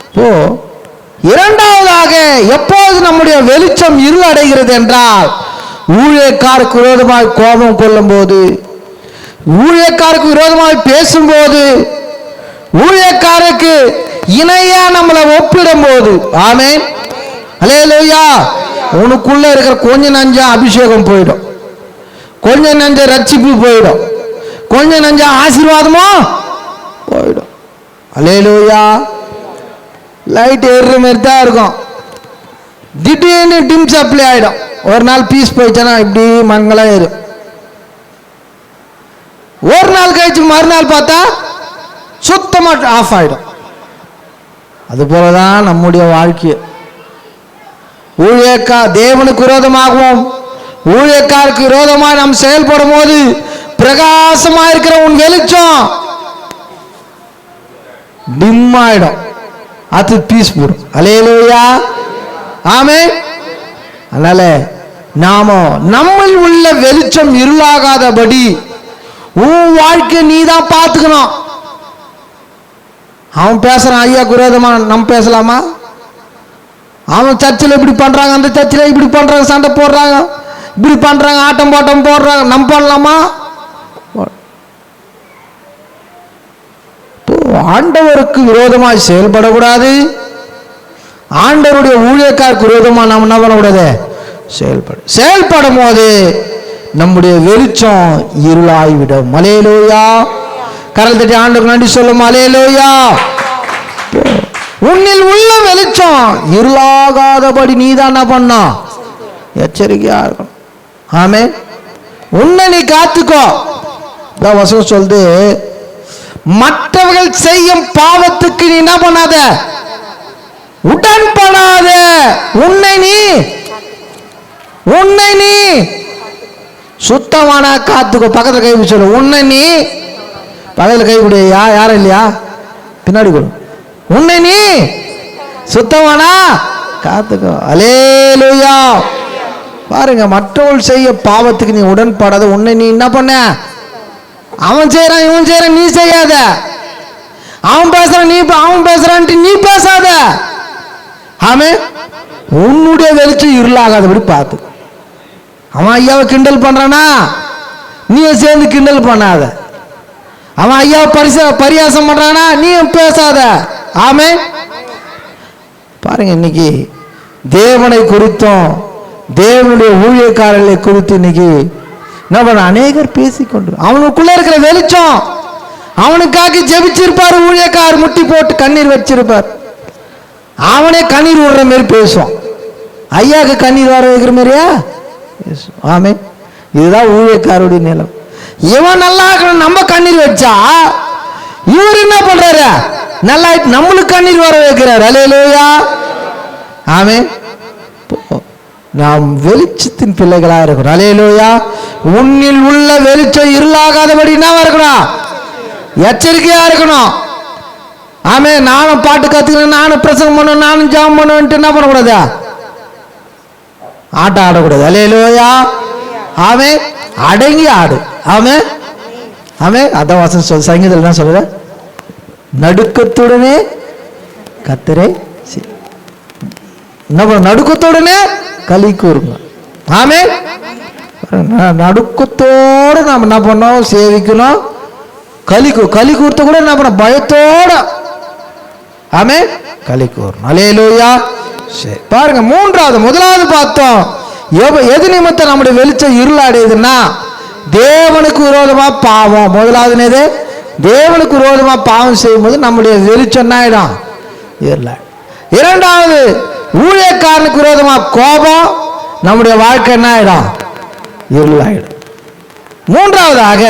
இப்போ இரண்டாவதாக, எப்போது நம்முடைய வெளிச்சம் இருள் அடைகிறது என்றால், ஊழியக்காருக்கு விரோதமாக கோபம் கொள்ளும் போது, ஊழியக்காருக்கு விரோதமாக பேசும்போது, ஊழியக்காரருக்கு இணையா நம்மளை ஒப்பிடும் போது. ஆமென். அல்லேலூயா. உனக்குள்ள இருக்கிற கொஞ்ச நஞ்ச அபிஷேகம் போயிடும், கொஞ்ச நஞ்ச ரட்சிப்பு போயிடும், கொஞ்ச நஞ்ச ஆசீர்வாதமும் போயிடும். அல்லேலூயா. லைட் ஏறுற மாதிரி தான் இருக்கும், திடீர்னு டிம் சப்ளை ஆயிடும். ஒரு நாள் பீஸ் போயிடுச்சுன்னா இப்படி மங்களா ஏறும். ஒரு நாள் கழிச்சு மறுநாள் பார்த்தா சுத்தமா ஆஃப் ஆயிடும். அது போலதான் நம்முடைய வாழ்க்கை. தேவனுக்கு விரோதமாகவும் ஊழியக்காருக்கு விரோதமாக நாம் செயல்படும் போது பிரகாசமா இருக்கிற உன் வெளிச்சம் டிம் ஆயிடும், அது பீஸ் போடும். அல்லேலூயா. ஆமென். அதனால நாம நம்மில் உள்ள வெளிச்சம் இருளாகாதபடி உன் வாழ்க்கை நீ தான் பார்த்துக்கணும். அவன் பேசுறான் ஐயா விரோதமா, நம்ம பேசலாமா? அவன் சர்ச்சில் இப்படி பண்றாங்க, அந்த சர்ச்சில் இப்படி பண்றாங்க, சண்டை போடுறாங்க, இப்படி பண்றாங்க, ஆட்டம் பாட்டம் போடுறாங்க, நம்ம பண்ணலாமா? ஆண்டவருக்கு விரோதமாய் செயல்படக்கூடாது. ஆண்டவருடைய ஊழியக்காருக்கு விரோதமா நாம் என்ன பண்ணக்கூடாது? செயல்படும் போது நம்முடைய வெளிச்சம் இருளாய்விடும். அல்லேலூயா. கரல் தட்டி ஆண்டவருக்கு நன்றி சொல்லும். அல்லேலூயா. உன்னில் உள்ள வெளிச்சம் இருளாகாதபடி நீ தான் என்ன பண்ணா? எச்சரிக்கையா இருக்கும். ஆமென். உன்னை நீ காத்துக்கோ. வசனம் சொல்லுது, மற்றவர்கள் செய்யும் பாவத்துக்கு நீ என்ன பண்ணாத? உடன்படாத. உன்னை நீ சுத்தமான காத்துக்கோ. பக்கத்துல கை சொல்லு. உன்னை நீ பக்கத்துல கை கொடு. யாரும் இல்லையா? பின்னாடி கொடு. உன்னை நீ சுத்தமானா காத்துக்கோ. அல்லேலூயா. பாருங்க, மற்றவர்கள் செய்ய பாவத்துக்கு நீ உடன்படாத. உன்னை நீ என்ன பண்ண? அவன் செய்யறான், இவன் செய்யறான், நீ செய்யாத. அவன் பேசுறான், அவன் பேசுறான்ட்டு நீ பேசாத. ஆமே, உன்னுடைய வெளிச்சம் இருளாகாதபடி பார்த்து. அவன் ஐயாவை கிண்டல் பண்றானா, நீயும் சேர்ந்து கிண்டல் பண்ணாத. அவன் ஐயாவை பரியாசம் பண்றானா, நீயும் பேசாத. ஆமே. பாருங்க, இன்னைக்கு தேவனை குறித்தும் தேவனுடைய ஊழியக்காரர்களை குறித்து இன்னைக்கு என்ன பண்ண அநேகர் பேசிக்கொண்டு, அவனுக்குள்ள இருக்கிற வெளிச்சம், அவனுக்காக ஜெபிச்சிருப்பார் ஊழியக்காரர், முட்டி போட்டு கண்ணீர் வச்சிருப்பார், அவனே கண்ணீர் விடுற மாதிரி பேசுவான். ஐயாவுக்கு கண்ணீர் வர வைக்கிற மாதிரியா பேசும். ஆமே, இதுதான் ஊழியக்காரருடைய நிலம். இவன் நல்லா இருக்கணும், நம்ம கண்ணீர் வச்சா இவர் என்ன பண்றாரு, நல்லா நம்மளுக்கு கண்ணீர் வர வைக்கிறார். அல்லேலூயா. ஆமே. நாம் வெளிச்சத்தின் பிள்ளைகளா இருக்கிறோம். அல்லேலூயா. உன்னில் உள்ள வெளிச்சம் இருளாகாதபடி என்ன இருக்கணும், எச்சரிக்கையா இருக்கணும். ஆமே. நானும் பாட்டு கத்துக்கணும், நானும் பிரசங்கம் பண்ணணும், நானும் ஜெபம் பண்ணுவேன்ட்டு என்ன பண்ணக்கூடாது, ஆட்டம் ஆடக்கூடாது. அல்லேலூயா. ஆமே. அடங்கி ஆடு. ஆமே. ஆமே. அதான் வசனம் சங்கீதத்தில் என்ன சொல்ற, நடுக்கத்துடனே கர்த்தரை நடுக்கத்துடனே களி கூறுங்க. ஆமே. நடுக்கத்தோடு நாம் என்ன பண்ணோம், சேவிக்கணும். களி கூர்த்த கூட என்ன பண்ண, பயத்தோட. ஆமே, களி கூறணும். அல்லேலூயா. சரி, பாருங்க, முதலாவது பார்த்தோம், எது நிமித்தம் நம்முடைய வெளிச்சம் இருளடையுதுன்னா, தேவனுக்கு விரோதமா பாவம். முதலாவது எது, தேவனுக்கு விரோதமா பாவம் செய்யும்போது நம்முடைய வெளிச்சம் ஆயிடும், இருளாயிடும். இரண்டாவது, ஊழியக்காரனுக்கு விரோதமா கோபம், நம்முடைய வாழ்க்கை என்ன ஆயிடும், இருளாயிடும். மூன்றாவதாக,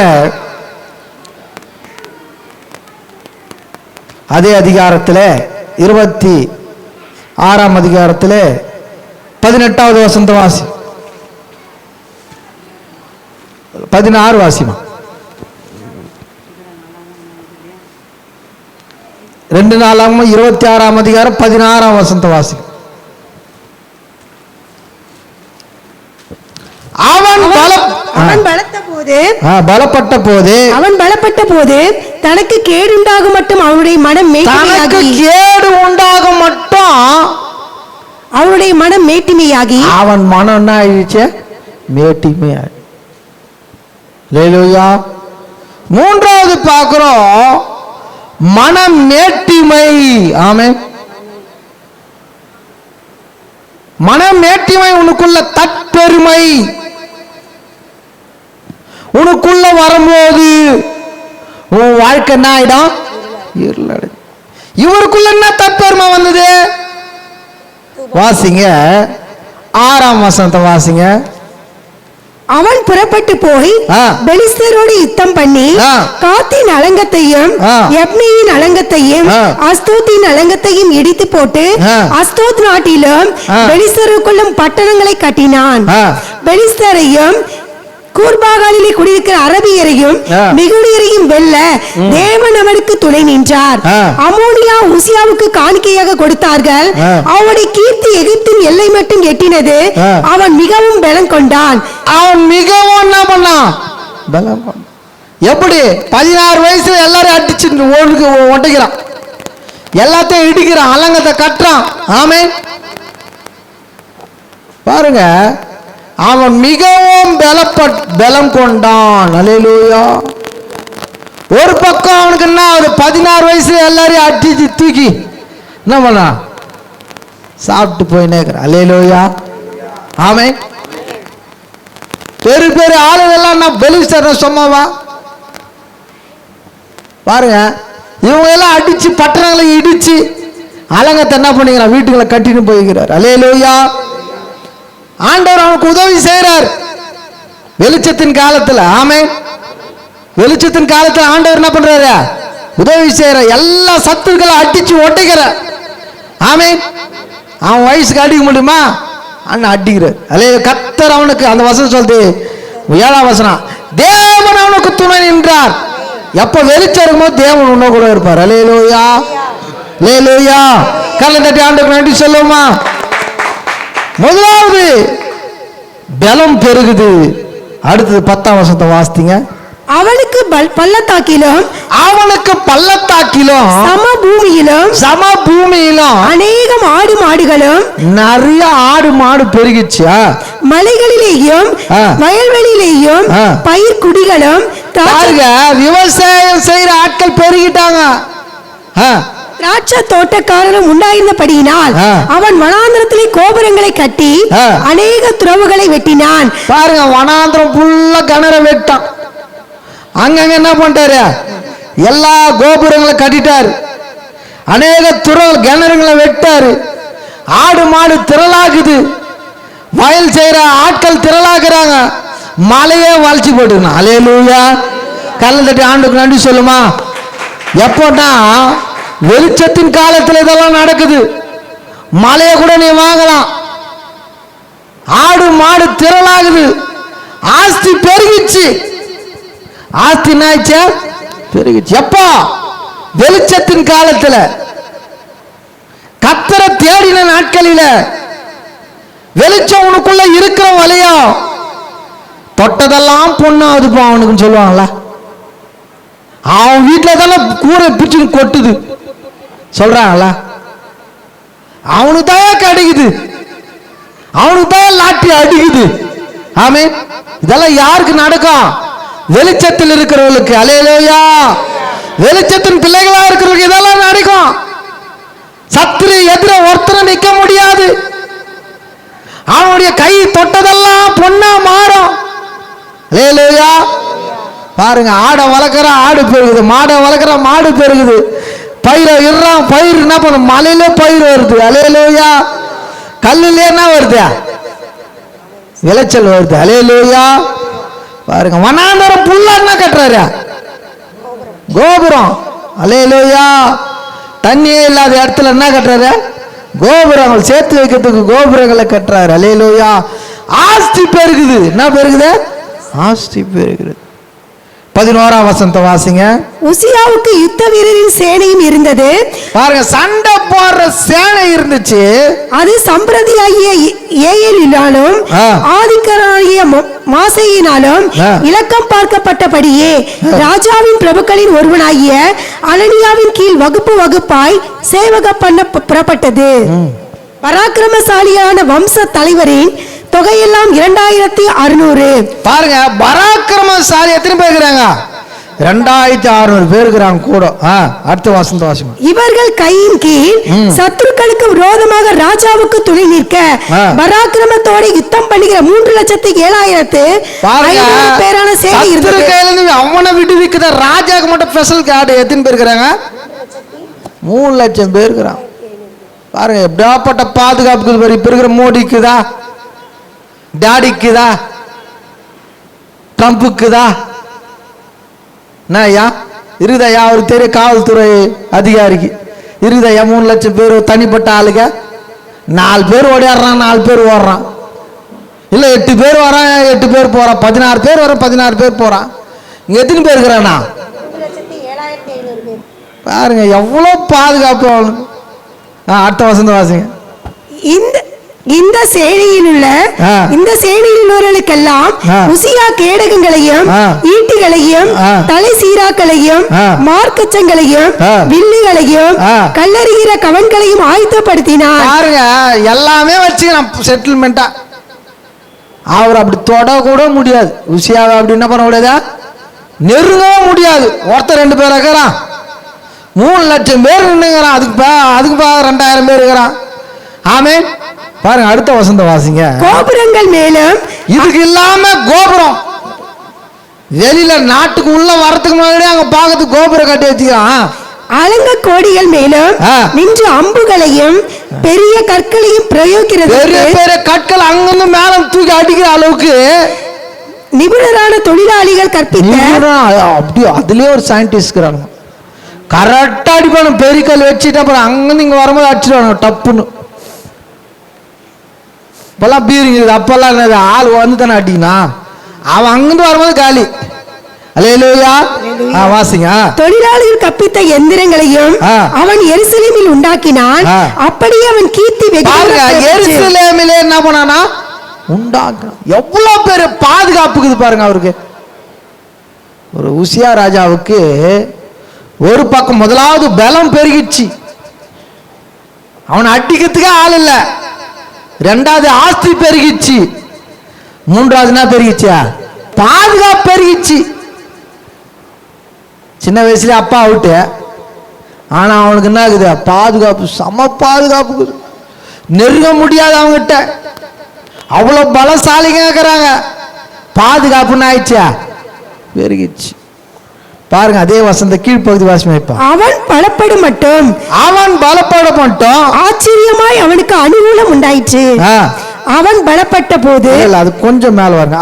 அதே அதிகாரத்தில் 26ஆம் அதிகாரத்தில் 18வது வசனத்தை வாசி, 16 வாசிமா. 2 அதிகாரம் 16ஆம் வசனத்தை வாசி. பலப்பட்ட போது தனக்கு கேடு உண்டாகும் மட்டும் அவனுடைய மனம் மேட்டிமையாகி அவன் மனம் என்ன ஆயிடுச்சு, மேட்டிமையாகி. அல்லேலூயா. மூன்றாவது பார்க்கிறோம், மனம் மேட்டிமை. ஆமென். மனம் மேட்டிமை. உனக்குள்ள தற்பெருமை உனக்குள்ள வரும்போது உன் வாழ்க்கை என்ன ஆயிடும், இருளடை. இவருக்குள்ள என்ன தற்பெருமை வந்தது, வாசிங்க 6ஆம் வசனத்தை வாசிங்க. அவன் புறப்பட்டு போய் பெலிஸ்தரோடு யுத்தம் பண்ணி காத்தின் அலங்கத்தையும் யப்னேயின் அலங்கத்தையும் அஸ்தோத்தின் அலங்கத்தையும் இடித்து போட்டு அஸ்தோத் நாட்டிலும் பெலிஸ்தருக்குள்ளும் பட்டணங்களை கட்டினான். பெலிஸ்தரையும் கூர்பாகாலிலே குடியிருக்கிற அரபியரையும் மிகுதியரையும் வெல்ல தேவன் அவனுக்கு துணை நின்றார். அமோனியா உசியாவுக்கு காணிக்கையாக கொடுத்தார்கள். அவனுடைய கீர்த்தி எகிப்தின் எல்லை மட்டும் எட்டினது. அவன் மிகவும் பலம் கொண்டான். அவன் மிகவும் என்ன பண்ணான், பலம். எப்படி 16 வயசுல எல்லாரும் அடிச்சு ஒட்டைக்கிறான், எல்லாத்தையும் இடிக்கிறான், அலங்கத்தை கட்டுறான். ஆமே. பாருங்க, அவன் மிகவும் பலம் கொண்டான். அல்லேலூயா. ஒரு பக்கம் அவனுக்கு என்ன, ஒரு 16 வயசுல எல்லாரையும் அடிச்சு தூக்கி என்ன பண்ணா, சாப்பிட்டு போயினே இருக்கிறான். அல்லேலூயா. ஆமென். பெரிய பெரிய ஆளுங்கெல்லாம் பெலிஸ்தர் சொன்னவா பாருங்க, இவங்க எல்லாம் அடிச்சு பட்டணங்களை இடிச்சு அலங்கத்தை என்ன பண்ணிக்கிறான், வீட்டுகளை கட்டின்னு போய்கிறார். அல்லேலூயா. ஆண்டவர் அவனுக்கு உதவி செய்யறார் வெளிச்சத்தின் காலத்துல. ஆமென். வெளிச்சத்தின் காலத்துல ஆண்டவர் என்ன பண்றாரு, உதவி செய்யற. எல்லா சத்துருக்களை அடிச்சு ஒட்டிக்கிற. ஆமென். அவன் வயசுக்கு அடிக்க முடியுமா, அண்ணன் அடிக்கிறார். அல்லே கர்த்தர் அவனுக்கு, அந்த வசனம் சொல்லுது 7ஆம் வசனம், தேவன் அவனுக்கு துணை நின்றார். எப்ப வெளிச்சம் இருக்கும்போது தேவன் உன்ன கூட இருப்பார். அல்லேலூயா. அல்லேலூயா. கல்லை தட்டி ஆண்டவருக்கு நன்றி சொல்லுமா. முதலாவது பலம் பெருகுது. அடுத்தது 10ஆம் வசனத்தை வாசித்தீங்க. அவனுக்கு அவனுக்கு பள்ளத்தாக்கிலும் சம பூமியிலும் அநேகம் ஆடு மாடுகளும் நிறைய ஆடு மாடு பெருகிச்சு. மலைகளிலேயும் வயல்வெளியிலேயும் பயிர் குடிகளும் விவசாயம் செய்யற ஆட்கள் பெருகிட்டாங்க. திராட்சை தோட்டக்காரரும் உண்டாயிருந்தபடியினால் அவன் வனாந்திரத்திலே கோபுரங்களை கட்டி அநேக துறவுகளை வெட்டினான். பாருங்க, வனாந்திரம் ஃபுல்லா கிணற வெட்டான். அங்கங்க என்ன பண்ணிட்டாரு, எல்லா கோபுரங்களை கட்டிட்டாரு, அநேக துறவு கிணறுகளை வெட்டாரு. ஆடு மாடு திரளாகுது, வயல் செய்யற ஆட்கள் திரளாக்குறாங்க, மலையே வளைச்சு போட்டுக்கணும். அல்லேலூயா, கல்ல தட்டி ஆண்டுக்கு நன்றி சொல்லுமா. எப்போன்னா வெளிச்சத்தின் காலத்தில் இதெல்லாம் நடக்குது. மலையை கூட நீ வாங்கலாம். ஆடு மாடு திரளாகுது, ஆஸ்தி பெருகிச்சு. ஆஸ்தி என்னாச்சா பெருகிச்சு. எப்போ? வெளிச்சத்தின் காலத்துல, கர்த்தரை தேடின நாட்களில. வெளிச்சம் உனக்குள்ள இருக்கிற வலையா தொட்டதெல்லாம் பொண்ணாதுப்பா அவனுக்குன்னு சொல்லுவாங்களா? அவன் வீட்டுல தானே கூரை பிடிச்சு கொட்டுது சொல்றாங்களா? அவனுக்கு தான் கிடைக்குது, அவனுக்கு தான் லாட்டி அடிக்குது. ஆமே, இதெல்லாம் யாருக்கு நடக்கும்? வெளிச்சத்தில் இருக்கிறவர்களுக்கு. அல்லேலூயா, வெளிச்சத்தின் பிள்ளைகளா இருக்கிறவங்களுக்கு இதெல்லாம் நடக்கும். சத்துரு எதிர ஒருத்தரை நிக்க முடியாது. அவனுடைய கை தொட்டதெல்லாம் பொண்ணா மாறும். அல்லேலூயா. பாருங்க, ஆடை வளர்க்குற ஆடு பெருகுது, மாடை வளர்க்குற மாடு பெருகுது. பயிரை இடுறான், பயிர் என்ன பண்ணும், மலையில பயிர் வருது. அல்லேலூயா. கல்லுல என்ன வருது, விளைச்சல் வருது. அல்லேலூயா. பாருங்க, வனாந்தரம் புல்லா என்ன கட்டுறாரு, கோபுரம். அல்லேலூயா. தண்ணியே இல்லாத இடத்துல என்ன கட்டுறாரு, கோபுரங்கள் சேர்த்து வைக்கிறதுக்கு கோபுரங்களை கட்டுறாரு. அல்லேலூயா. ஆஸ்தி பெருகுது. என்ன பெருகுது, ஆஸ்தி பெருகுது. 11ஆம் வசனத்தை வாசிங்க. உசியாவுக்கு யுத்த வீரரின் சேனையும் இருந்தது. பாருங்க, சண்டை போடுற சேனை இருந்துச்சு. அது சம்பிரதியாகிய ஏயேலினாலும் ஆதிக்கராகிய மாசையினாலும் இலக்கம் பார்க்கப்பட்டபடியே ராஜாவின் பிரபுக்களின் ஒருவனாகிய அனனியாவின் கீழ் வகுப்பு வகுப்பாய் சேவக பண்ண புறப்பட்டது. பராக்கிரமசாலியான வம்ச தலைவரின் தொகையெல்லாம் 2600. பாருங்க, பராக்கிரமசாலி எத்தனை பேர் இருக்கிறாங்க, 2600 பேர் இருக்கிறாங்க கூட. அடுத்த வசந்த வாசிமா. இவர்கள் கையின் கீழ் சத்துருக்களுக்கு விரோதமாக ராஜாவுக்கு துணை நிற்க பராக்கிரமத்தோட யுத்தம் பண்ணுகிற 3,07,500 பேரான சேனை இருந்தது. அவனை விடுவிக்குத ராஜாவுக்கு மட்டும் ஸ்பெஷல் கார்டு எத்தனை பேர் இருக்கிறாங்க, 3,00,000 பேர் இருக்கிறாங்க. பாருங்க, எப்படியாப்பட்ட பாதுகாப்பு. இப்ப இருக்கிற மோடிக்குதா, டாடிக்குதா, ட்ரம்புக்குதா, என்னய்யா இருக்குதையா? அவருக்கு தெரிய காவல்துறை அதிகாரிக்கு இருக்குதையா 3,00,000 பேர் தனிப்பட்ட ஆளுங்க. 4 பேர் ஓடிடுறான், 4 பேர் ஓடுறான். இல்ல 8 பேர் வரான், 8 பேர் போறான், 16 பேர் வர, 16 பேர் போறான். இங்க எத்தனை பேர் இருக்கிறானா? 3,07,500 பாருங்க, எவ்வளவு பாதுகாப்பு அவனுக்கு. அடுத்த வசந்த வாசிங்க. இந்த சேனையில் உள்ளவர்களுக்கெல்லாம் உசியா கேடகங்களையும் ஈட்டிகளையும் தலை சீராக்களையும் மார்க்கச்சங்களையும் வில்லுகளையும் கல்லறிகிற கவன்களையும் ஆயத்தப்படுத்தினார். பாருங்க, எல்லாமே வச்சு செட்டில்மெண்டா. அவர் அப்படி தொட கூட முடியாது. உசியாவை அப்படி என்ன பண்ண முடியாதா, நெருங்கவும் முடியாது. ஒருத்தர் 2 பேர் இருக்கிறான், 3,00,000 பேர் நின்னுங்கிறான். அதுக்கு 2,000 பேர் இருக்கிறான். ஆமே. பாருங்க, அடுத்த வசந்த வாசிங்க. கோபுரங்கள் மேலும் இதுக்கு இல்லாம கோபுரம் வெளியில நாட்டுக்கு உள்ள வரதுக்கு முன்னாடி அங்க பாக்கிறதுக்கு கோபுரம் கட்டி வச்சுக்கிறான். அலங்க கோடிகள் மேலும் நின்று அம்புகளையும் பெரிய கற்களையும் பிரயோகிக்கிறது. பெரிய பெரிய கற்கள் அங்கிருந்து மேல தூக்கி அடிக்கிற அளவுக்கு நிபுணரான தொழிலாளிகள் கற்பித்த. அப்படியே அதுலயே ஒரு சயின்டிஸ்ட் இருக்கிறாங்க, கரெக்டா அடிப்பானு. பெரிய கல் வச்சுட்டு அப்புறம் அங்கிருந்து இங்க வரும்போது அடிச்சிடுவாங்க டப்புன்னு. இப்பெல்லாம் பீரிங்குது, அப்பெல்லாம் என்னது, ஆள் வந்து தானே அடிக்கணும். அவன் அங்கிருந்து வரும்போது காலி. அல்லேலூயா. வாசிங்க. தொழிலாளிகள் கற்பித்த எந்திரங்களையும் அவன் எருசலேமில் உண்டாக்கினான். அப்படியே அவன் கீர்த்தி எருசலேமிலே என்ன பண்ணானா, உண்டாக்க. எவ்வளவு பேரு பாதுகாப்புக்குது பாருங்க அவருக்கு. ஒரு உசியா ராஜாவுக்கு ஒரு பக்கம் முதலாவது பலம் பெருகிச்சு, அவனை அடிக்கிறதுக்கே ஆள் இல்லை. ரெண்டாவது ஆஸ்தி பெருகிச்சு. மூன்றாவது என்ன பெருகிச்சா? பாதுகாப்பு பெருகிச்சு. சின்ன வயசுல அப்பா அவுட்டு, ஆனா அவனுக்கு என்ன ஆகுது? பாதுகாப்பு, சம பாதுகாப்பு, நெருங்க முடியாது அவங்ககிட்ட. அவ்வளவு பலசாலிங்க இருக்கிறாங்க. பாதுகாப்புன்னு ஆயிடுச்சா? பெருகிச்சு. பாருங்க அதே வசந்த கீழ்ப்பகுதி வாசிமைப்பா. அவன் பலப்பட மட்டும் ஆச்சரியமாய் அவனுக்கு அனுகூலம் உண்டாயிற்று. அவன் பலப்பட்ட போது, அது கொஞ்சம் மேல வருங்க,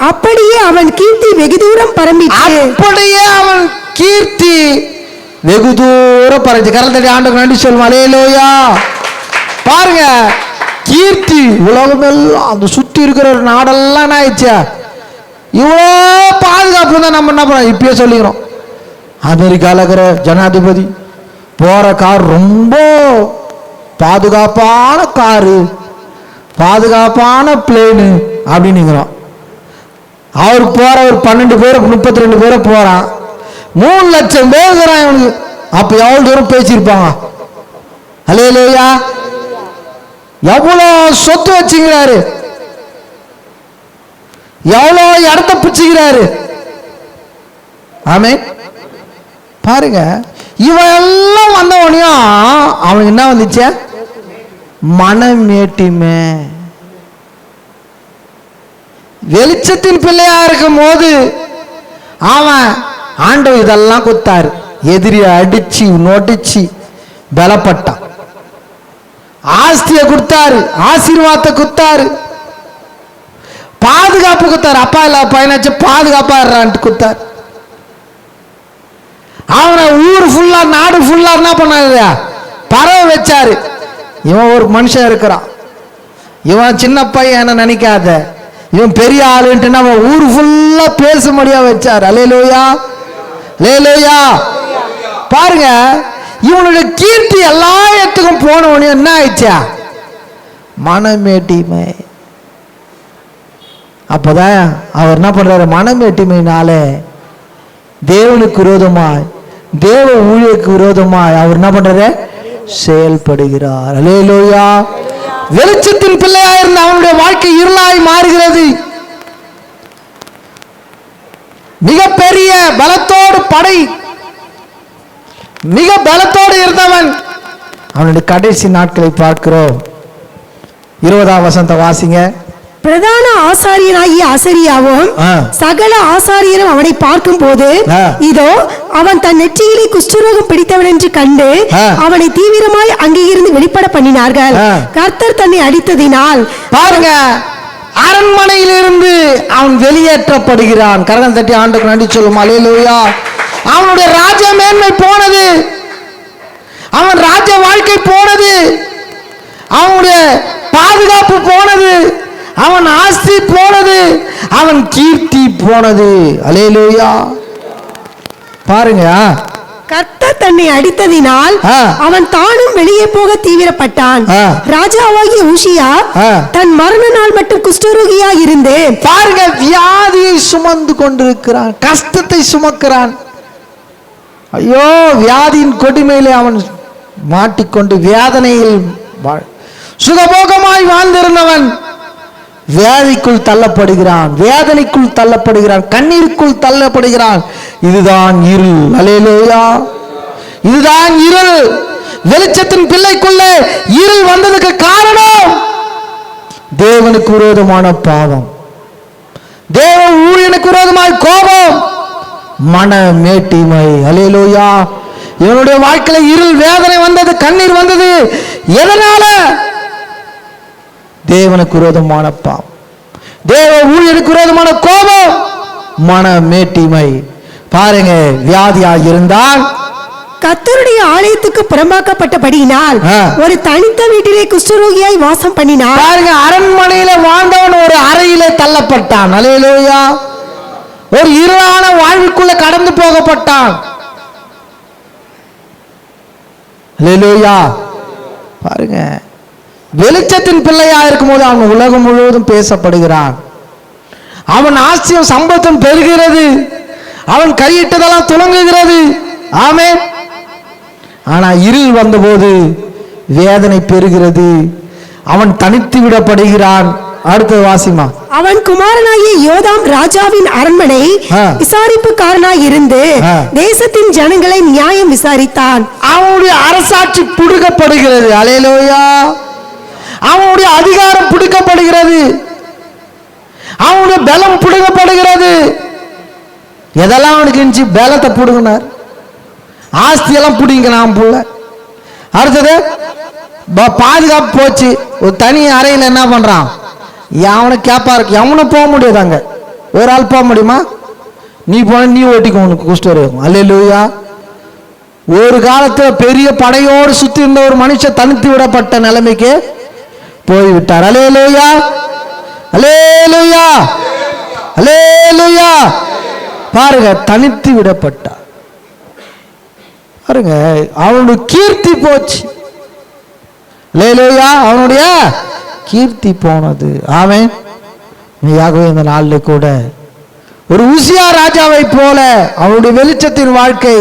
அப்படியே அவன் கீர்த்தி வெகு தூரம் பரம்பிச்சு. அப்படியே அவன் கீர்த்தி வெகு தூரம் பரம்பிச்சு. கரத்தடி ஆண்டவருக்கு நன்றி சொல்லுவோம். அல்லேலூயா. பாருங்க, கீர்த்தி உலகம் எல்லாம், அந்த சுத்தி இருக்கிற ஒரு நாடெல்லாம் என்ன ஆயிடுச்சா? இவ்வளோ பாதுகாப்பு தான். நம்ம என்ன பண்ணோம்? இப்பயே சொல்லிக்கிறோம், அமெரிக்காவில் இருக்கிற ஜனாதிபதி போற கார் ரொம்ப பாதுகாப்பான காரு, பாதுகாப்பான பிளேனு அப்படின்னுங்கிறோம். அவர் போற ஒரு 12 பேர் 32 பேரை போறான், 3 லட்சம் பேர் இருக்கிறான் இவனுக்கு. அப்ப எவ்வளவு தூரம் பேசியிருப்பாங்க? அல்லேலூயா. எவ்வளோ சொத்து வச்சுக்கிறாரு, எவ்வளோ இடத்த பிச்சுக்கிறாரு. ஆமே. பாருங்க, இவன் எல்லாம் வந்தவனையும் அவனுக்கு என்ன வந்துச்ச? மனமேட்டிமை. வெளிச்சத்தின் பிள்ளையா இருக்கும் போது அவன் ஆண்டவர் இதெல்லாம் கொடுத்தாரு. எதிரிய அடிச்சு நொடிச்சு பலப்பட்டான். ஆஸ்தியை கொடுத்தாரு, ஆசீர்வாதத்தை கொடுத்தாரு, பாதுகாப்பு கொடுத்தாரு. அப்பா இல்ல பையனாச்சு பாதுகாப்பா இருறான்ட்டு கொடுத்தாரு. அவனை ஊர் ஃபுல்லா நாடு ஃபுல்லா என்ன பண்ணாரு? பறவை வச்சாரு. இவன் ஒரு மனுஷன் இருக்கிறான், இவன் சின்ன பையன் நினைக்காத, இவன் பெரிய ஆளுன்ட்டு நம்ம ஊர் ஃபுல்லா பேசும்படியா வச்சார். அல்லேலூயா, அல்லேலூயா. பாருங்க, இவனுடைய கீர்த்தி எல்லா இடத்துக்கும் போனவனே என்ன ஆயிடுச்சா? மனமேட்டிமை. அப்பதான் அவர் என்ன பண்றாரு? மனமேட்டிமையினால தேவனுக்கு விரோதமாய், தேவ ஊழியருக்கு விரோதமாய் அவர் என்ன பண்றாரு? செயல்படுகிறார். அல்லேலூயா. வெளிச்சத்தின் பிள்ளையா இருந்த அவனுடைய வாழ்க்கை இருளாய் மாறுகிறது. மிகப்பெரிய பலத்தோடு படை, மிக பலத்தோடு இருந்தவன் அவனுடைய கடைசி நாட்களை பார்க்கிறோம். 20ஆம் வசனத்தை வாசிங்க. பிரதான ஆசாரியனாகிய ஆசரியாவும் சகல ஆசாரியரும் அவனை பார்க்கும் போது, இதோ அவன் தன் நெற்றியிலே குஷ்டரோகம் பிடித்தவன் என்று கண்டு அவனை தீவிரமாய் அங்கிருந்து வெளிப்பட பண்ணினார்கள். கர்த்தர் தன்னை அடித்ததினால். பாருங்க, அரண்மனையிலிருந்து அவன் வெளியேற்றப்படுகிறான். கரகம் தட்டி ஆண்டவருக்கு நன்றி சொல்லும். அல்லேலூயா. அவனுடைய ராஜ மேன்மை போனது, அவன் ராஜ வாழ்க்கை போனது, அவனுடைய பாதுகாப்பு போனது, அவன் ஆஸ்தி போனது, அவன் கீர்த்தி போனது. அல்லேலூயா. பாருங்க, கர்த்தர் தன்னை அடித்ததினால் அவன் தானும் வெளியே போக தீவிரப்பட்டான். ராஜாவாகிய ஊசியா தன் மரண நாள் மட்டும் குஷ்டரோகியா இருந்து, பாருங்க, வியாதியை சுமந்து கொண்டிருக்கிறான், கஷ்டத்தை சுமக்கிறான். ஐயோ, வியாதியின் கொடுமையிலே அவன் மாட்டிக்கொண்டு வேதனையில் சுகபோகமாய் வாழ்ந்திருந்தவன் வியாதிக்குள் தள்ளப்படுகிறான், வேதனைக்குள் தள்ளப்படுகிறான், கண்ணீருக்குள் தள்ளப்படுகிறான். இதுதான் இருள். அல்லேலூயா. இதுதான் இருள். வெளிச்சத்தின் பிள்ளைக்குள்ளே இருள் வந்ததுக்கு காரணம் தேவனுக்கு விரோதமான பாவம், தேவ ஊழியனுக்கு விரோதமாய் கோபம், மனமேட்டிமை. அல்லேலூயா. இவனுடைய வாழ்க்கையில இருள், வேதனை வந்தது, கண்ணீர் வந்தது. எதனால? தேவனுக்கு விரோதமான பாவம், தேவ ஊழியனுக்கு விரோதமான கோபம், மனமேட்டிமை. பாருங்க, வியாதியாக இருந்தால் கர்த்தருடைய ஆலயத்துக்கு புறம்பாக்கப்பட்டபடியினால் ஒரு தனித்த வீட்டிலே குஷ்டரோகியாய் வாசம் பண்ணினான். பாருங்க, அரண்மனையில வாழ்ந்தவன் ஒரு அறையிலே தள்ளப்பட்டான். அல்லேலூயா. ஒரு இருளான வாழ்வுக்குள்ள கடந்து போகப்பட்டான். அல்லேலூயா. பாருங்க, வெளிச்சத்தின் பிள்ளையா இருக்கும் போது அவன் உலகம் முழுவதும் பேசப்படுகிறான். அவன் ஆஸ்தியும் சம்பத்தும் பெறுகிறது. அவன் கையிட்டதெல்லாம் துலங்குகிறது. ஆமென். ஆனா இருள் வந்தபோது வேதனை பெறுகிறது. அவன் தனித்து விடப்படுகிறான். அடுத்தது வாசிமா. அவன் குமாரனாகிய யோதாம் ராஜாவின் அரண்மனை விசாரிப்புக்காரனாய் இருந்து தேசத்தின் ஜனங்களை நியாயம் விசாரித்தான். அவனுடைய அரசாட்சி புடுக்கப்படுகிறது. அல்லேலூயா. அவனுடைய அதிகாரம் புடுக்கப்படுகிறது. அவனுடைய பலம் புடுக்கப்படுகிறது. எதெல்லாம் அவனுக்கு இருந்துச்சு? பலத்தை புடுங்கினார், ஆஸ்தியெல்லாம் புடிங்கினான் புள்ள. அடுத்தது பாதுகாப்பு போச்சு. ஒரு தனி அறையில் என்ன பண்றான்? அவனை கேப்பா இருக்கு. எவனும் போக முடியாது. அங்க ஒரு ஆள் போக முடியுமா? நீ போன நீ ஓட்டிக்கும், உனக்கு குஷ்டு வரும். அல்லேலூயா. ஒரு காலத்துல பெரிய படையோடு சுத்தி இருந்த ஒரு மனுஷன் தனித்து விடப்பட்ட நிலைமைக்கு போய்விட்டார். அல்லேலூயா, அல்லேலூயா, அல்லேலூயா. பாருங்க, தனித்து விடப்பட்டார். பாருங்க, அவனுடைய கீர்த்தி போச்சு. அல்லேலூயா. அவனுடைய கீர்த்தி போனது. ஆமென். மெய்யாகவே இந்த நாளில் கூட ஒரு உசியா ராஜாவை போல அவனுடைய வெளிச்சத்தின் வாழ்க்கை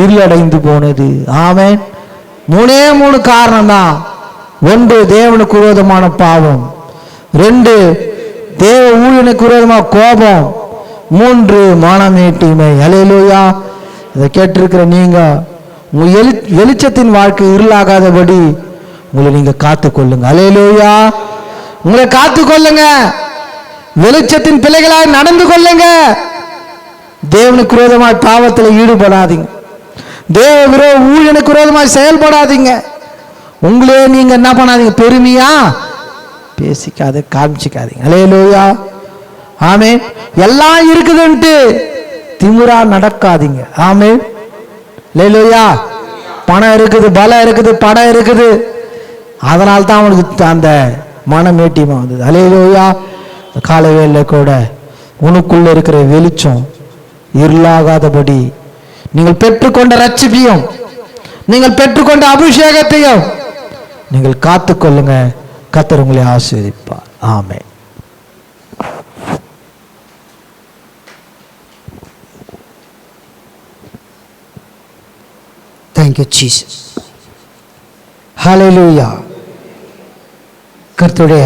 இருளடைந்து போனது. ஆமென். மூணு காரணம் தான். ஒன்று, தேவனுக்கு விரோதமான பாவம். 2, தேவ ஊழியனுக்கு விரோதமான கோபம். 3, மானமேட்டிமை. அல்லேலூயா. இதை கேட்டிருக்கிற நீங்க உங்க வெளிச்சத்தின் வாழ்க்கை இருளாகாதபடி உங்களை நீங்க காத்துக்கொள்ளுங்க. அல்லேலூயா. உங்களை காத்துக்கொள்ளுங்க. வெளிச்சத்தின் பிள்ளைகளாய் நடந்து கொள்ளுங்க. தேவனுக்கு விரோதமாய் பாவத்தில் ஈடுபடாதீங்க. தேவ விரோத ஊழியனுக்கு விரோதமாய் செயல்படாதீங்க. உங்களே நீங்க என்ன பண்ணாதீங்க? பெருமையா பேசிக்காத, காமிச்சிக்காதீங்க. அல்லேலூயா. ஆமென். எல்லாம் இருக்குதுன்ட்டு திமிரா நடக்காதீங்க. ஆமென். அல்லேலூயா. பணம் இருக்குது, பலம் இருக்குது, படம் இருக்குது, அதனால தான் அவனுக்கு அந்த மனமேட்டியமா வந்தது. அல்லேலூயா. காலைவேளை கூட உனக்குள்ள இருக்கிற வெளிச்சம் இருளாகாதபடி நீங்கள் பெற்றுக்கொண்ட ரட்சிப்பையும் நீங்கள் பெற்றுக்கொண்ட அபிஷேகத்தையும் நீங்கள் காத்துக்கொள்ளுங்க. கர்த்தர் உங்களை ஆசீர்வதிப்பார். ஆமென். Thank you, Jesus. Hallelujah. கர்த்தருடைய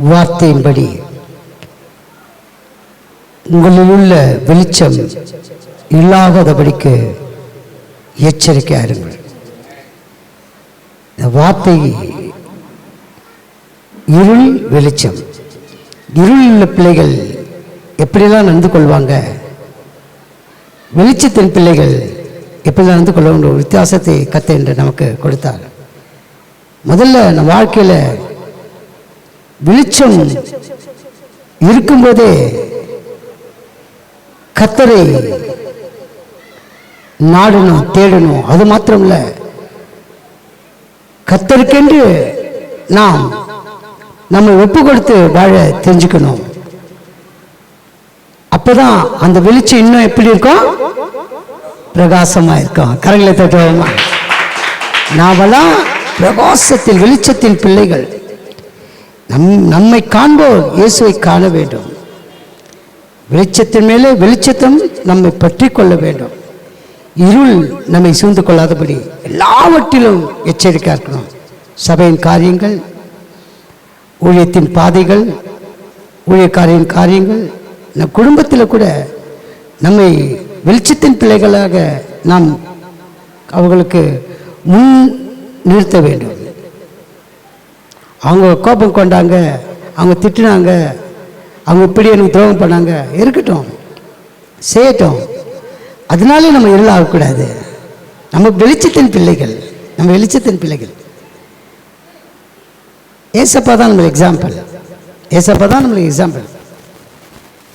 வார்த்தையின்படி உங்களில் உள்ள வெளிச்சம் இல்லாதபடிக்கு எச்சரிக்கையாக இருங்கள். இந்த வார்த்தை இருள், வெளிச்சம். இருள் உள்ள பிள்ளைகள் எப்படியெல்லாம் நடந்து கொள்வாங்க, வெளிச்சத்தின் பிள்ளைகள் எப்படி நடந்து கொள்ள ஒரு வித்தியாசத்தை கர்த்தர் என்று நமக்கு கொடுத்தார். முதல்ல நம்ம வாழ்க்கையில் வெளிச்சம் இருக்கும்போதே கர்த்தரை நாடணும், தேடணும். அது மாத்திரம் இல்லை, கர்த்தருக்கென்று நாம் நம்ம ஒப்பு கொடுத்து வாழ தெரிஞ்சுக்கணும். அப்பதான் அந்த வெளிச்சம் இன்னும் எப்படி இருக்கும்? பிரகாசமா இருக்கும். கரங்களை தட்டுவோமா? நாமெல்லாம் பிரகாசத்தில் வெளிச்சத்தின் பிள்ளைகள். நம்மை காண்போர் இயேசுவை காண வேண்டும். வெளிச்சத்தின் மேலே வெளிச்சத்தம் நம்மை பற்றி கொள்ள வேண்டும். இருள் நம்மை சூழ்ந்து கொள்ளாதபடி எல்லாவற்றிலும் எச்சரிக்கையாக இருக்கணும். சபையின் காரியங்கள், ஊழியத்தின் பாதைகள், ஊழியக்காரியின் காரியங்கள், நம் குடும்பத்தில் கூட நம்மை வெளிச்சத்தின் பிள்ளைகளாக நாம் அவர்களுக்கு முன் நிறுத்த வேண்டும். அவங்க கோபம் கொண்டாங்க, அவங்க திட்டினாங்க, அவங்க இப்படி எனக்கு துரோகம் பண்ணாங்க, இருக்கட்டும், செய்யட்டும். அதனாலே நம்ம இருளாகக்கூடாது. நம்ம வெளிச்சத்தின் பிள்ளைகள், நம்ம வெளிச்சத்தின் பிள்ளைகள். ஏசப்பா தான் நம்மளுக்கு எக்ஸாம்பிள். ஏசப்பா தான் நம்மளுக்கு எக்ஸாம்பிள்.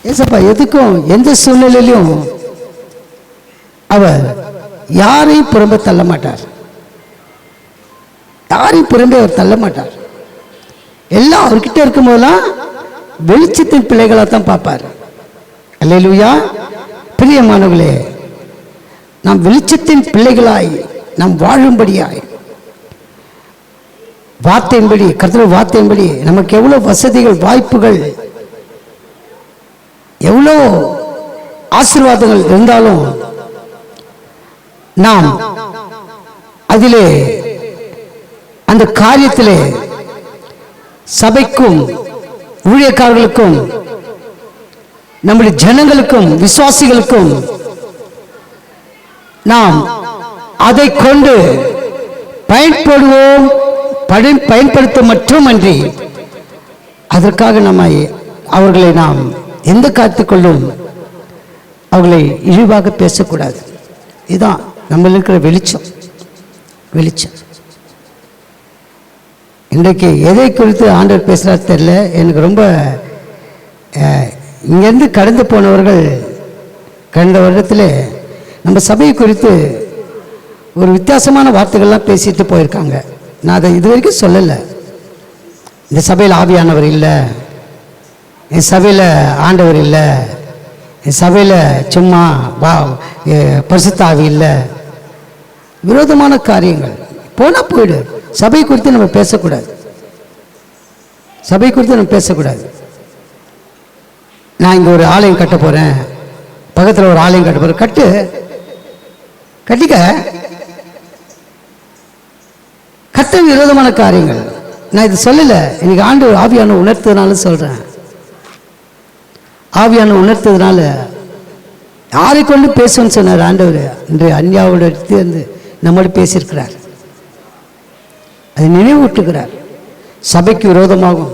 ஏசப்பா எதுக்கும் எந்த சூழ்நிலையிலும் அவர் யாரையும் புறம்பே தள்ள மாட்டார். யாரையும் புறம்பே அவர் தள்ள மாட்டார். எல்லாம் அவர்கிட்ட இருக்கும்போதெல்லாம் வெளிச்சத்தின் பிள்ளைகளாக தான் பார்ப்பார். அல்லேலூயா. பிரியமானவர்களே, நாம் வெளிச்சத்தின் பிள்ளைகளாய் நாம் வாழும்படியாய் வார்த்தையின்படி, கர்த்தருடைய வார்த்தையின்படி நமக்கு எவ்வளோ வசதிகள், வாய்ப்புகள், எவ்வளோ ஆசீர்வாதங்கள் இருந்தாலும் நாம் அதிலே அந்த காரியத்திலே சபைக்கும் ஊழியக்காரர்களுக்கும் நம்முடைய ஜனங்களுக்கும் விசுவாசிகளுக்கும் நாம் அதை கொண்டு பயன்படுவோம், பயன்படுத்த மட்டுமன்றி அதற்காக அவர்களை நாம் எந்த காத்துக்கொள்ளும் அவர்களை இழிவாக பேசக்கூடாது. இதுதான் நம்ம இருக்கிற வெளிச்சம். இன்றைக்கு எதை குறித்து ஆண்டவர் பேசுகிறார் தெரியல. எனக்கு ரொம்ப இங்கேருந்து கடந்து போனவர்கள் கடந்த வருடத்தில் நம்ம சபையை குறித்து ஒரு வித்தியாசமான வார்த்தைகள்லாம் பேசிட்டு போயிருக்காங்க. நான் அதை இது வரைக்கும் சொல்லலை. இந்த சபையில் ஆவியானவர் இல்லை, என் சபையில் ஆண்டவர் இல்லை, என் சபையில் சும்மா பரிசுத்த ஆவி இல்லை, விரோதமான காரியங்கள். போனால் போயிடு. சபை குறித்து நம்ம பேசக்கூடாது. நான் இங்கே ஒரு ஆலயம் கட்ட போகிறேன், பக்கத்தில் ஒரு ஆலயம் கட்ட போகிறேன், கட்டிக்க. கட்ட விரோதமான காரியங்கள். நான் இது சொல்லலை, இன்னைக்கு ஆண்டவர் ஆவியான உணர்த்ததுனால சொல்கிறேன். ஆவியான உணர்த்ததுனால யாரை கொண்டு பேசுன்னு சொன்னார் ஆண்டவர். இன்று அன்யாவோட எடுத்து வந்து நம்மோடு பேசியிருக்கிறார். அதை நினைவூட்டுகிறார். சபைக்கு விரோதமாகும்,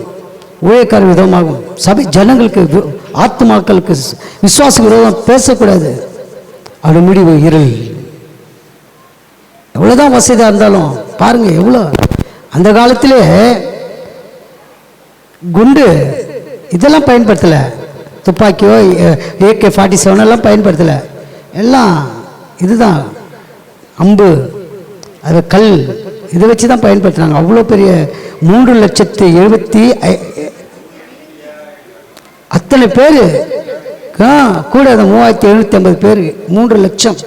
ஊழியக்கார விரோதமாகும், சபை ஜனங்களுக்கு ஆத்மாக்களுக்கு விசுவாச விரோதம் பேசக்கூடாது. அவருடைய முடிவு இருள். எவ்வளோதான் வசதியாக இருந்தாலும் பாருங்க, எவ்வளோ அந்த காலத்திலே குண்டு இதெல்லாம் பயன்படுத்தலை, துப்பாக்கியோ AK-47 எல்லாம் பயன்படுத்தலை. எல்லாம் இதுதான், அம்பு, அது கல், இதை வச்சு தான் பயன்படுத்துனாங்க. அவ்வளோ பெரிய 3,70,000 அத்தனை பேர் கூட, அந்த 3,750 பேர், 3 லட்சம்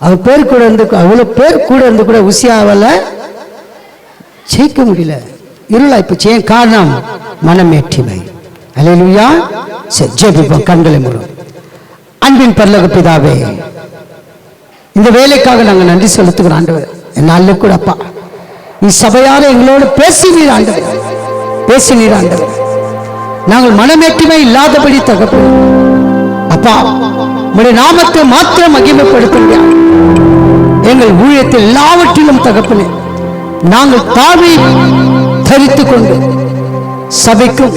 அவர் பேர் கூட இருந்து, அவ்வளோ பேர் கூட இருந்து கூட உசியாவால் ஜெயிக்க முடியல. இருளாய்ப்பு. ஏன் காரணம்? மனமேற்றிமை. அல்லேலூயா. ஜெபிப்போம், கண்களை மூடும். அன்பின் பரலோக பிதாவே, இந்த வேலைக்காக நாங்கள் நன்றி செலுத்துகிறோம் ஆண்டவர். என்னால கூட அப்பா, நீ சபையார எங்களோடு பேசினீர் ஆண்டவர். நாங்கள் மனமேற்றுமை இல்லாதபடி தகப்பு அப்பா, உம்முடைய நாமத்தை மாத்திரம் மகிமைப்படுத்துங்க. எங்கள் ஊழியத்தில் எல்லாவற்றிலும் தகப்பனே, நாங்கள் தாழ்வை தரித்துக் கொண்டு சபைக்கும்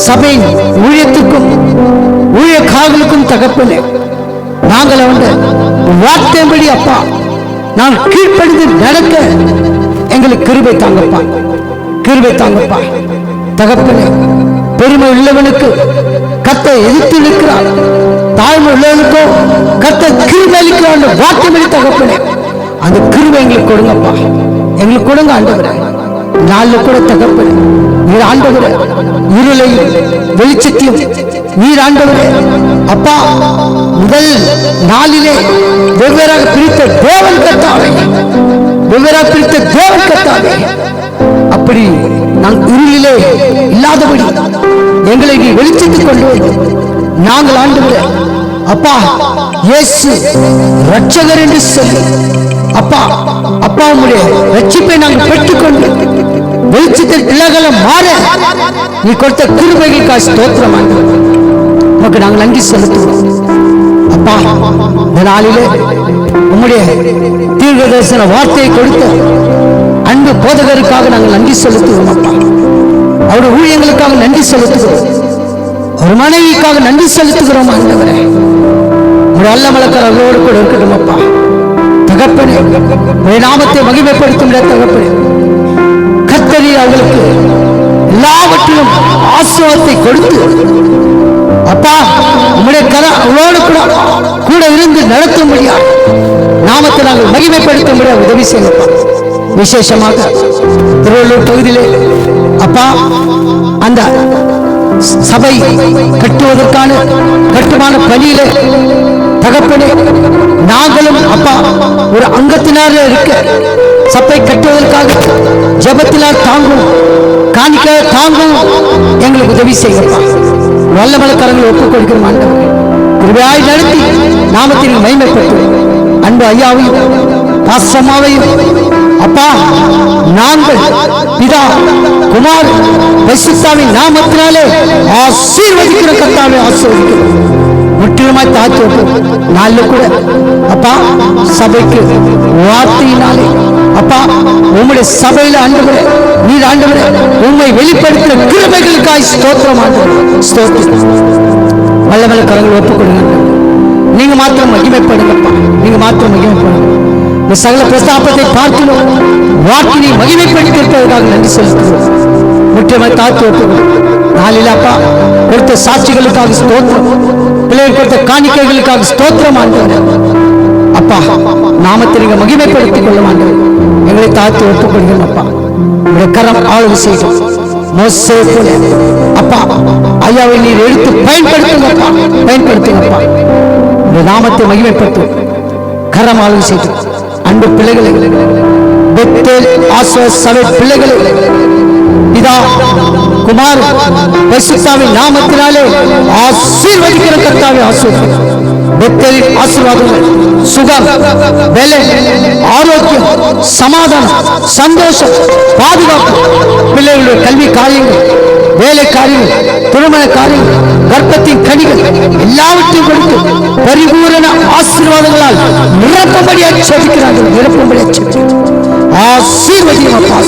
சபையின் ஊழியத்துக்கும் ஊழியக்காரர்களுக்கும் தகப்பனே, நாங்கள் வார்த்தைப்படி அப்பா நான் கீழ்ப்படிந்து நடக்க எங்களுக்கு கிருபை தாங்கப்பா. தகப்பனே, பெருமை உள்ளவனுக்கு கர்த்தர் எதிர்த்து நிற்கிறார், தாழ்மை உள்ளவனுக்கோ கர்த்தர் கிருபை அளிக்கிறார். வார்த்தைப்படி தகப்பனே, அந்த கிருபை எங்களுக்கு கொடுங்கப்பா, எங்களுக்கு கொடுங்க ஆண்டவரே. நாளில் கூட தகப்பனே, நீர் ஆண்டவரே இருளையும் வெளிச்சத்தையும் நீர் ஆண்டவரே அப்பா முதல் நாளிலே வெவ்வேறாக பிரித்த தேவன் கர்த்தாவே, அப்படி நான் இருளிலே இல்லாதபடி எங்களை நீ வெளிச்சத்துக் கொண்டு நாங்கள் ஆண்டவரே அப்பா இயேசு இரட்சகர் என்று சொல்லி அப்பா உம்முடைய ரட்சிப்பை நாங்கள் பெற்றுக்கொண்டு வெளிச்சத்தில் பிள்ளைகளை மாற நீ கொடுத்த கிருபைகளுக்காக ஸ்தோத்திரம் ஆண்டவரே. உமக்கு நாங்கள் நன்றி செலுத்துகிறோம் அப்பா. இந்த நாளிலே உம்முடைய தீர்க்கதரிசன வார்த்தையை கொடுத்த அன்பு போதகருக்காக நாங்கள் நன்றி செலுத்துகிறோம் அப்பா. அவருடைய ஊழியங்களுக்காக நன்றி செலுத்துகிறோம், ஒரு மனைவிக்காக நன்றி செலுத்துகிறோம் ஆண்டவரே. உங்களுடைய அல்ல மலக்கர் அவர்களோடு கூட இருக்கட்டும் அப்பா. தகப்பனே, உடைய நாமத்தை மகிமைப்படுத்தும் தகப்பனே, கர்த்தரீர் அவர்களுக்கு எல்லாவற்றிலும் ஆசீர்வாதத்தை கொடுத்து அப்பா உம்முடைய அவளோடு கூட இருந்து நடத்தும்படியா நாமத்தை நாங்கள் மகிமைப்படுத்தும்படியா உதவி செய்யப்பா. விசேஷமாக திருவள்ளூர் பகுதியிலே அப்பா அந்த சபை கட்டுவதற்கான கட்டுமான பணியிலே தகப்பனே, நாங்களும் அப்பா ஒரு அங்கத்தினார இருக்க சபை கட்டுவதற்காக ஜெபத்தினால் தாங்கும், காணிக்க தாங்கும், எங்களுக்கு உதவி செய்யப்பா. வல்லமல கரங்களை ஒப்புக் கொடுக்கிறோம் ஆண்டவரே. கிருபையாய் நடத்தி நாமத்திற்கு மகிமைப்பட்டு அன்பு ஐயாவையும் பாசமாவையும் அப்பா நாங்கள் பிதா குமார் பரிசுத்தாவின் நாமத்தினாலே ஆசீர்வதிக்கிற கர்த்தாவே ஆசீர்வதிக்கிறோம். முற்றிலுமாய் தாழ்த்தி நாளில் கூட அப்பா சபைக்கு வார்த்தையினாலே அப்பா உம்முடைய சபையில ஆண்டவரே நீர் ஆண்டவரே உம்மை வெளிப்படுத்துகிற கிருபைகளுக்காய் ஸ்தோத்திரம் ஆண்டவரே ஸ்தோத்திரம். வல்லவல்ல கரங்கள் ஒப்புக் கொடுங்க. நீங்க மாத்திரம் மகிமைப்படுங்கப்பா, நீங்க மாத்திரம் மகிமைப்படுங்க. இந்த சகல பிரஸ்தாபத்தை பார்க்கிறோம், வாக்கினை மகிமைப்படுத்தியிருப்பதற்காக நன்றி செலுத்துகிறோம். முற்றிலுமாய் தாழ்த்தி ஒப்புக்கிறோம். நாளில் அப்பா கொடுத்த சாட்சிகளுக்காக ஸ்தோத்திரம், பிள்ளைகள் கொடுத்த காணிக்கைகளுக்காக ஸ்தோத்திரம் ஆண்டவரே. அப்பா நாமத்தை நீங்க மகிமைப்படுத்திக் கொள்ள மாட்டோம், எங்களை தாழ்த்தி ஒப்புக் கொள்கிறோம். அப்பா உங்களுடைய கரம் ஆளுகை செய்யும். மோசே போல அப்பா ஐயாவை நீர் எடுத்து பயன்படுத்துங்கப்பா, பயன்படுத்துங்கப்பா. உங்களுடைய நாமத்தை மகிமைப்படுத்தும் கரம் ஆளுகை செய்யும். அன்பு பிள்ளைகளை பெத்தேல் ஆசீர்வாத சபை பிள்ளைகளை பிதா குமார் பரிசுத்தாவின் நாமத்தினாலே ஆசீர்வதிக்கிற கர்த்தாவே ஆசீர்வதி. பெத்தேலின் ஆசீர்வாதங்கள் சுகம், வேலை, ஆரோக்கியம், சமாதானம், சந்தோஷம், பாதுகாப்பு, பிள்ளைகளுடைய கல்வி காரியங்கள், வேலை காரியங்கள், திருமண காரியங்கள், கர்ப்பத்தின் கனிகள் எல்லாவற்றையும் கொடுத்து பரிபூரண ஆசீர்வாதங்களால் நிரப்பும்படியாக செபிக்கிறார்கள், நிரப்பும்படியாக செபிக்கிறார்கள். ஆசீர்வதியும் அப்பா,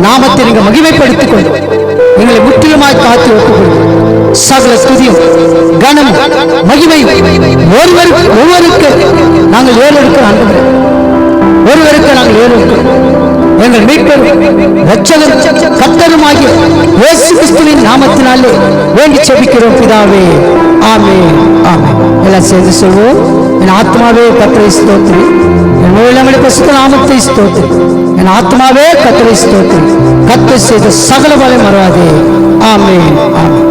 நாமத்தை நீங்க மகிமைப்படுத்திக் கொண்டு எங்களை முற்றிலுமாய் காத்து ஒப்புக்கொள்ளும். சகல துதியும் கனம் மகிமை ஒருவருக்கு நாங்கள் ஏறெடுக்கிற ஆண்டவரே, ஒருவருக்கு நாங்கள் ஏறெடுக்கிறோம். எங்கள் மீட்பரும் இரட்சகரும் கர்த்தருமாகிய இயேசு கிறிஸ்துவின் நாமத்தினாலே வேண்டி செபிக்கிறோம் பிதாவே, ஆமென், ஆமென். எல்லாம் சேர்ந்து சொல்வோம். என் ஆத்மாவே கர்த்தரை ஸ்தோத்திரி, என் உள்ளமே பரிசுத்த நாமத்தை ஸ்தோத்திரி, என் ஆத்மாவே கர்த்தரை ஸ்தோத்திரி, கர்த்தர் செய்த சகல பலனை மறவாதே. ஆமென், ஆமென்.